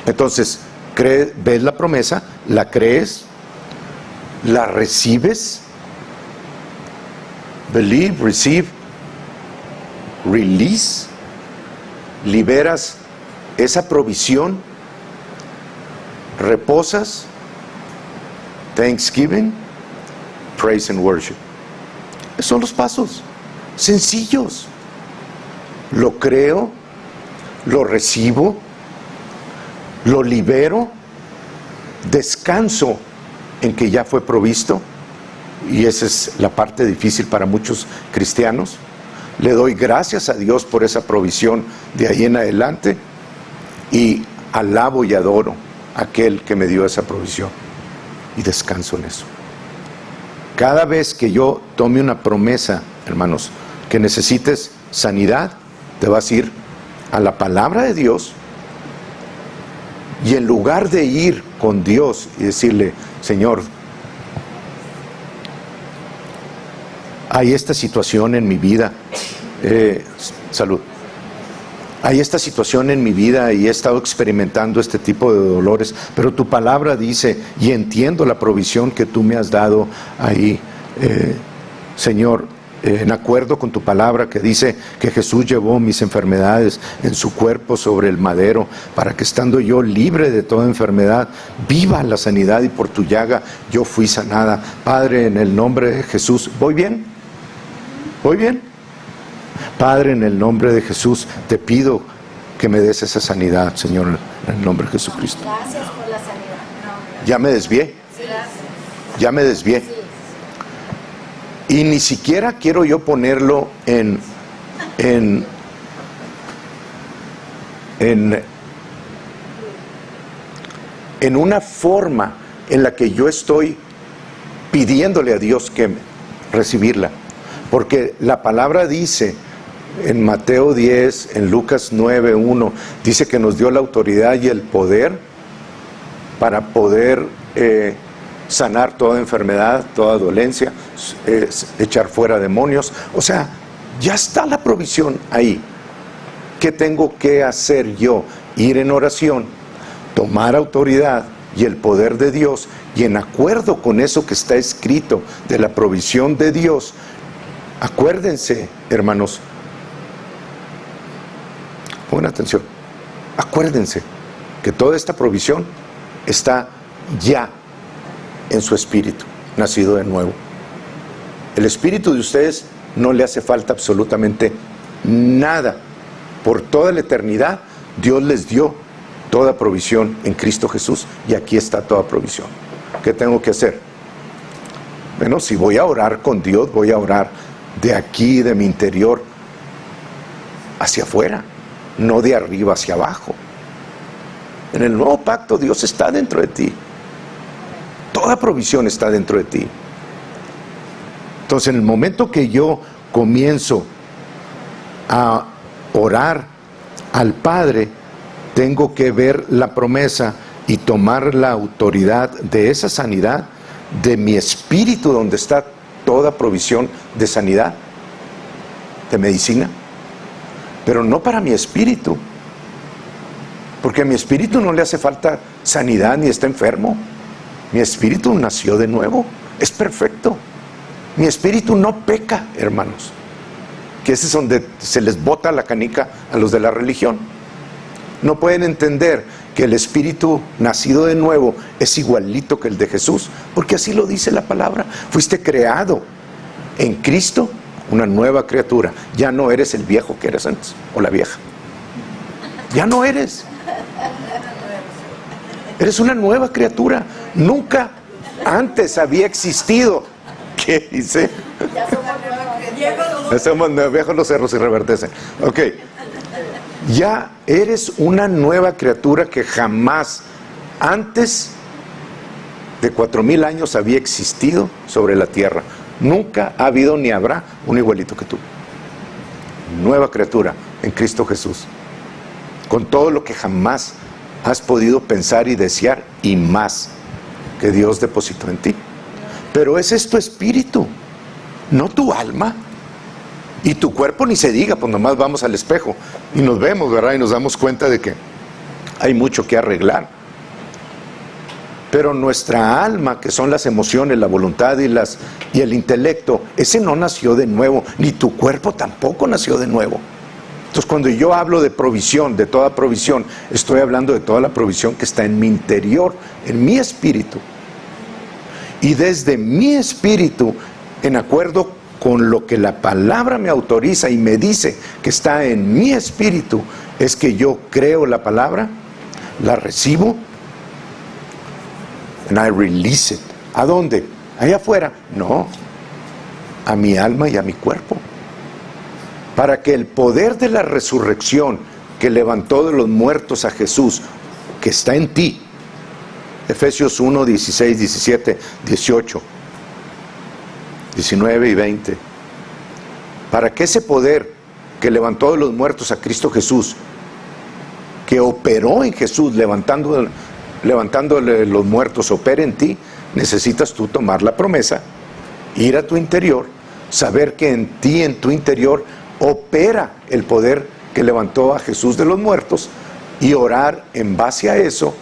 Entonces, ves la promesa, la crees, la recibes. Believe, receive, release. Liberas esa provisión, reposas, thanksgiving, praise and worship. Esos son los pasos, sencillos. Lo creo, lo recibo, lo libero, descanso en que ya fue provisto, y esa es la parte difícil para muchos cristianos. Le doy gracias a Dios por esa provisión de ahí en adelante, y alabo y adoro a aquel que me dio esa provisión, y descanso en eso. Cada vez que yo tome una promesa, hermanos, que necesites sanidad, te vas a ir a la palabra de Dios, y en lugar de ir con Dios y decirle: Señor, hay esta situación en mi vida, salud, hay esta situación en mi vida y he estado experimentando este tipo de dolores, pero tu palabra dice, y entiendo la provisión que tú me has dado ahí, Señor, en acuerdo con tu palabra que dice que Jesús llevó mis enfermedades en su cuerpo sobre el madero, para que estando yo libre de toda enfermedad, viva la sanidad, y por tu llaga yo fui sanada. Padre, en el nombre de Jesús, ¿voy bien? ¿Voy bien? Padre, en el nombre de Jesús, te pido que me des esa sanidad, Señor, en el nombre de Jesucristo.
Gracias por la sanidad.
Ya me desvié. Ya me desvié. Y ni siquiera quiero yo ponerlo en una forma en la que yo estoy pidiéndole a Dios que recibirla. Porque la palabra dice en Mateo 10, en Lucas 9:1, dice que nos dio la autoridad y el poder para poder sanar toda enfermedad, toda dolencia, echar fuera demonios. O sea, ya está la provisión ahí. ¿Qué tengo que hacer yo? Ir en oración, tomar autoridad y el poder de Dios, y en acuerdo con eso que está escrito de la provisión de Dios. Acuérdense, hermanos, pongan atención, acuérdense que toda esta provisión está ya en su espíritu, nacido de nuevo. El espíritu de ustedes no le hace falta absolutamente nada. Por toda la eternidad, Dios les dio toda provisión en Cristo Jesús, y aquí está toda provisión. ¿Qué tengo que hacer? Bueno, si voy a orar con Dios, voy a orar de aquí, de mi interior, hacia afuera, no de arriba hacia abajo. En el nuevo pacto, Dios está dentro de ti. Toda provisión está dentro de ti. Entonces, en el momento que yo comienzo a orar al Padre, tengo que ver la promesa y tomar la autoridad de esa sanidad, de mi espíritu, donde está toda provisión de sanidad, de medicina, pero no para mi espíritu, porque a mi espíritu no le hace falta sanidad ni está enfermo. Mi espíritu nació de nuevo, es perfecto. Mi espíritu no peca, hermanos, que ese es donde se les bota la canica a los de la religión. No pueden entender que el espíritu nacido de nuevo es igualito que el de Jesús, porque así lo dice la palabra. Fuiste creado en Cristo una nueva criatura. Ya no eres el viejo que eras antes, o la vieja. Ya no eres. Eres una nueva criatura. Nunca antes había existido. ¿Qué dice? Ya somos viejos los cerros y reverdecen. Ok. Ya eres una nueva criatura que jamás antes de 4000 años había existido sobre la tierra. Nunca ha habido ni habrá un igualito que tú. Nueva criatura en Cristo Jesús, con todo lo que jamás has podido pensar y desear y más que Dios depositó en ti. Pero ese es tu espíritu, no tu alma. Y tu cuerpo ni se diga, pues nomás vamos al espejo y nos vemos, ¿verdad? Y nos damos cuenta de que hay mucho que arreglar. Pero nuestra alma, que son las emociones, la voluntad y el intelecto, ese no nació de nuevo, ni tu cuerpo tampoco nació de nuevo. Entonces, cuando yo hablo de provisión, de toda provisión, estoy hablando de toda la provisión que está en mi interior, en mi espíritu. Y desde mi espíritu, en acuerdo con lo que la palabra me autoriza y me dice que está en mi espíritu, es que yo creo la palabra, la recibo, and I release it. ¿A dónde? ¿Allá afuera? No, a mi alma y a mi cuerpo. Para que el poder de la resurrección que levantó de los muertos a Jesús, que está en ti, Efesios 1, 16, 17, 18, 19 y 20, para que ese poder que levantó de los muertos a Cristo Jesús, que operó en Jesús, levantándole los muertos, opere en ti, necesitas tú tomar la promesa, ir a tu interior, saber que en ti, en tu interior, opera el poder que levantó a Jesús de los muertos, y orar en base a eso,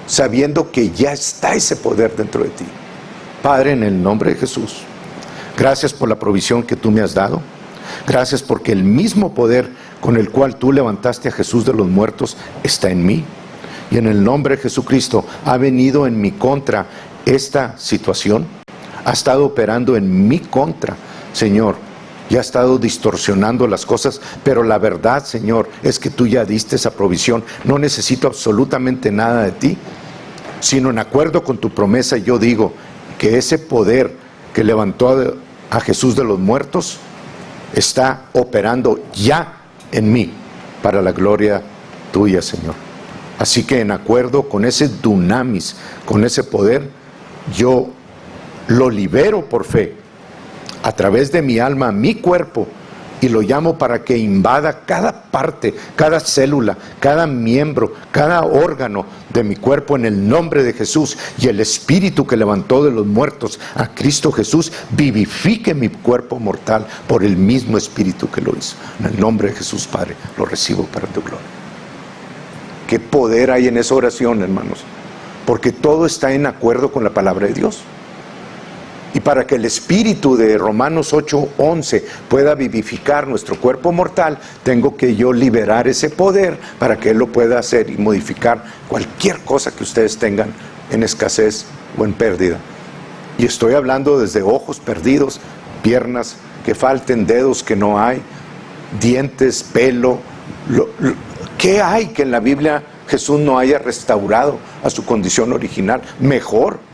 sabiendo que ya está ese poder dentro de ti. Padre, en el nombre de Jesús, gracias por la provisión que tú me has dado. Gracias porque el mismo poder con el cual tú levantaste a Jesús de los muertos está en mí. Y en el nombre de Jesucristo ha venido en mi contra esta situación. Ha estado operando en mi contra, Señor. Y ha estado distorsionando las cosas. Pero la verdad, Señor, es que tú ya diste esa provisión. No necesito absolutamente nada de ti, sino en acuerdo con tu promesa, yo digo que ese poder que levantó a Jesús de los muertos está operando ya en mí para la gloria tuya, Señor. Así que en acuerdo con ese dunamis, con ese poder, yo lo libero por fe a través de mi alma, mi cuerpo, y lo llamo para que invada cada parte, cada célula, cada miembro, cada órgano de mi cuerpo en el nombre de Jesús. Y el Espíritu que levantó de los muertos a Cristo Jesús vivifique mi cuerpo mortal por el mismo Espíritu que lo hizo. En el nombre de Jesús, Padre, lo recibo para tu gloria. ¿Qué poder hay en esa oración, hermanos? Porque todo está en acuerdo con la palabra de Dios. Y para que el Espíritu de Romanos 8:11 pueda vivificar nuestro cuerpo mortal, tengo que yo liberar ese poder para que Él lo pueda hacer y modificar cualquier cosa que ustedes tengan en escasez o en pérdida. Y estoy hablando desde ojos perdidos, piernas que falten, dedos que no hay, dientes, pelo. ¿Qué hay que en la Biblia Jesús no haya restaurado a su condición original? Mejor.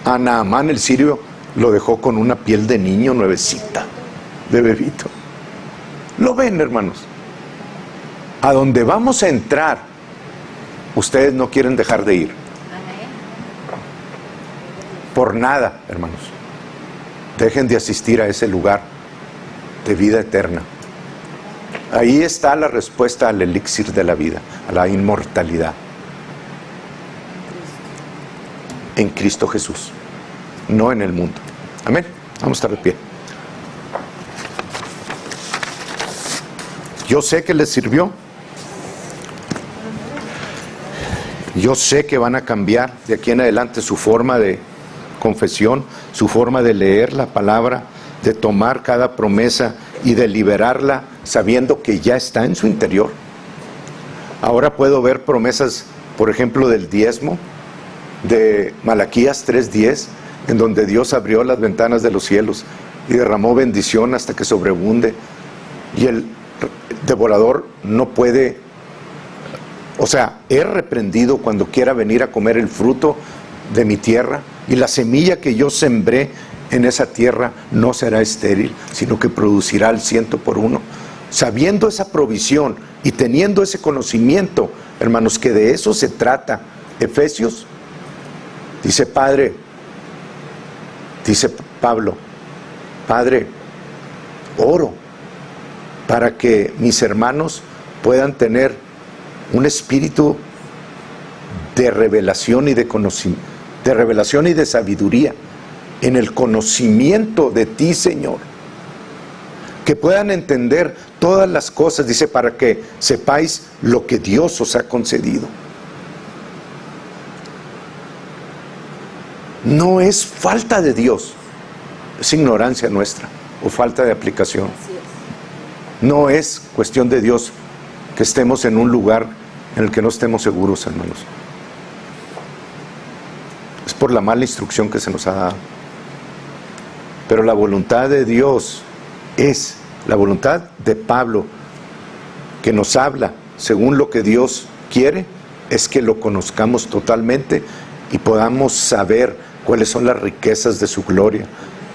A Naamán el sirio lo dejó con una piel de niño nuevecita, de bebito. ¿Lo ven, hermanos? A donde vamos a entrar, ustedes no quieren dejar de ir. Por nada, hermanos. Dejen de asistir a ese lugar de vida eterna. Ahí está la respuesta al elixir de la vida, a la inmortalidad. En Cristo Jesús, no en el mundo. Amén. Vamos a estar de pie. Yo sé que les sirvió. Yo sé que van a cambiar de aquí en adelante su forma de confesión, su forma de leer la palabra, de tomar cada promesa y de liberarla sabiendo que ya está en su interior. Ahora puedo ver promesas, por ejemplo, del diezmo, de Malaquías 3:10, en donde Dios abrió las ventanas de los cielos y derramó bendición hasta que sobreabunde, y el devorador no puede, o sea, es reprendido cuando quiera venir a comer el fruto de mi tierra, y la semilla que yo sembré en esa tierra no será estéril, sino que producirá al 100%. Sabiendo esa provisión y teniendo ese conocimiento, hermanos, que de eso se trata Efesios. Dice Padre, dice Pablo, Padre, oro para que mis hermanos puedan tener un espíritu de revelación y de conocimiento, de revelación y de sabiduría en el conocimiento de ti, Señor. Que puedan entender todas las cosas, dice, para que sepáis lo que Dios os ha concedido. No es falta de Dios, es ignorancia nuestra o falta de aplicación. No es cuestión de Dios que estemos en un lugar en el que no estemos seguros, hermanos. Es por la mala instrucción que se nos ha dado. Pero la voluntad de Dios es la voluntad de Pablo, que nos habla según lo que Dios quiere, es que lo conozcamos totalmente y podamos saber cuáles son las riquezas de su gloria,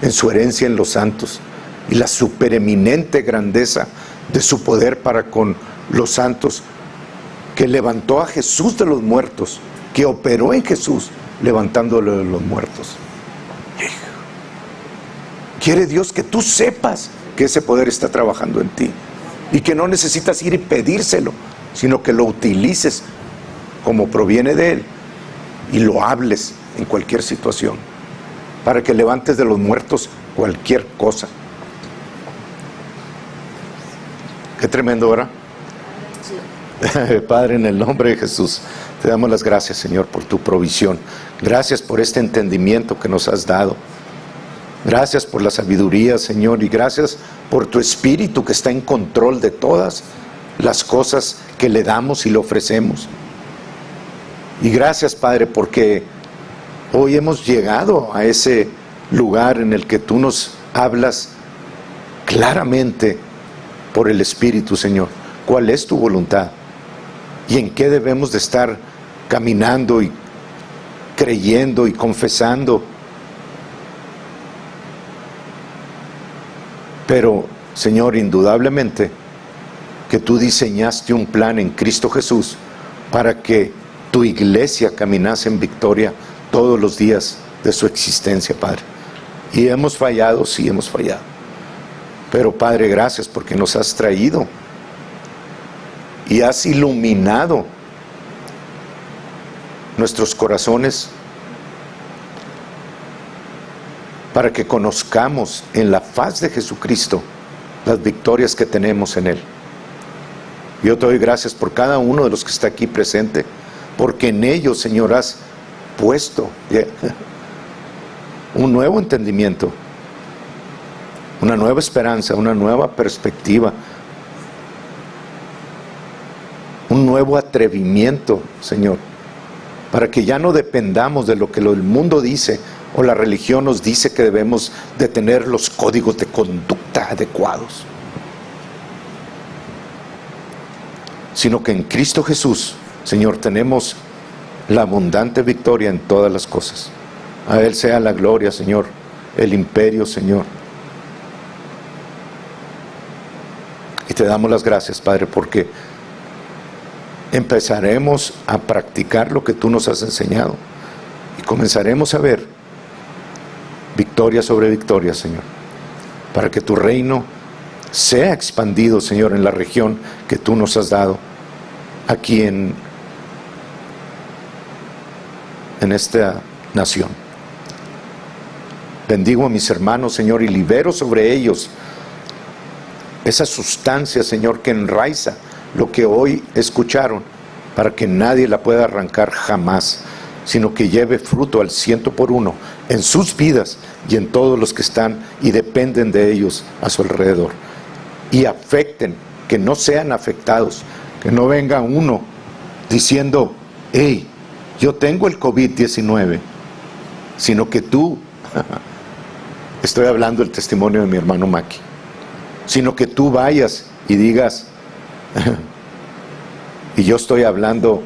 en su herencia en los santos, y la supereminente grandeza de su poder para con los santos, que levantó a Jesús de los muertos, que operó en Jesús, levantándolo de los muertos. Quiere Dios que tú sepas que ese poder está trabajando en ti y que no necesitas ir y pedírselo, sino que lo utilices como proviene de Él y lo hables en cualquier situación para que levantes de los muertos cualquier cosa. Qué tremendo, ¿verdad? Sí. Padre, en el nombre de Jesús, te damos las gracias, Señor, por tu provisión. Gracias por este entendimiento que nos has dado. Gracias por la sabiduría, Señor, y gracias por tu Espíritu que está en control de todas las cosas que le damos y le ofrecemos. Y gracias, Padre, porque hoy hemos llegado a ese lugar en el que tú nos hablas claramente por el Espíritu, Señor. ¿Cuál es tu voluntad? ¿Y en qué debemos de estar caminando y creyendo y confesando? Pero, Señor, indudablemente que tú diseñaste un plan en Cristo Jesús para que tu iglesia caminase en victoria todos los días de su existencia, Padre. Y hemos fallado, sí hemos fallado. Pero, Padre, gracias porque nos has traído y has iluminado nuestros corazones para que conozcamos en la faz de Jesucristo las victorias que tenemos en Él. Yo te doy gracias por cada uno de los que está aquí presente, porque en ellos, Señor, has puesto un nuevo entendimiento, una nueva esperanza, una nueva perspectiva, un nuevo atrevimiento, Señor, para que ya no dependamos de lo que el mundo dice o la religión nos dice que debemos de tener los códigos de conducta adecuados, sino que en Cristo Jesús, Señor, tenemos la abundante victoria en todas las cosas. A Él sea la gloria, Señor, el imperio, Señor. Y te damos las gracias, Padre, porque empezaremos a practicar lo que tú nos has enseñado y comenzaremos a ver victoria sobre victoria, Señor, para que tu reino sea expandido, Señor, en la región que tú nos has dado, aquí en esta nación. Bendigo a mis hermanos, Señor, y libero sobre ellos esa sustancia, Señor, que enraiza lo que hoy escucharon, para que nadie la pueda arrancar jamás, sino que lleve fruto al 100% en sus vidas y en todos los que están y dependen de ellos a su alrededor. Y afecten, que no sean afectados, que no venga uno diciendo, hey, yo tengo el COVID-19, sino que tú, estoy hablando del testimonio de mi hermano Maki, sino que tú vayas y digas, y yo estoy hablando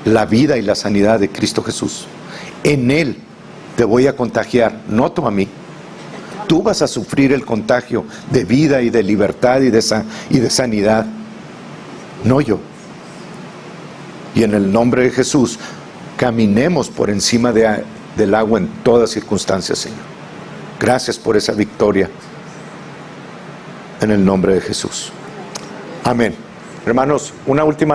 la vida y la sanidad de Cristo Jesús. En Él te voy a contagiar, no tú a mí. Tú vas a sufrir el contagio de vida y de libertad y de sanidad, no yo. Y en el nombre de Jesús, caminemos por encima del agua en todas circunstancias, Señor. Gracias por esa victoria. En el nombre de Jesús. Amén. Hermanos, una última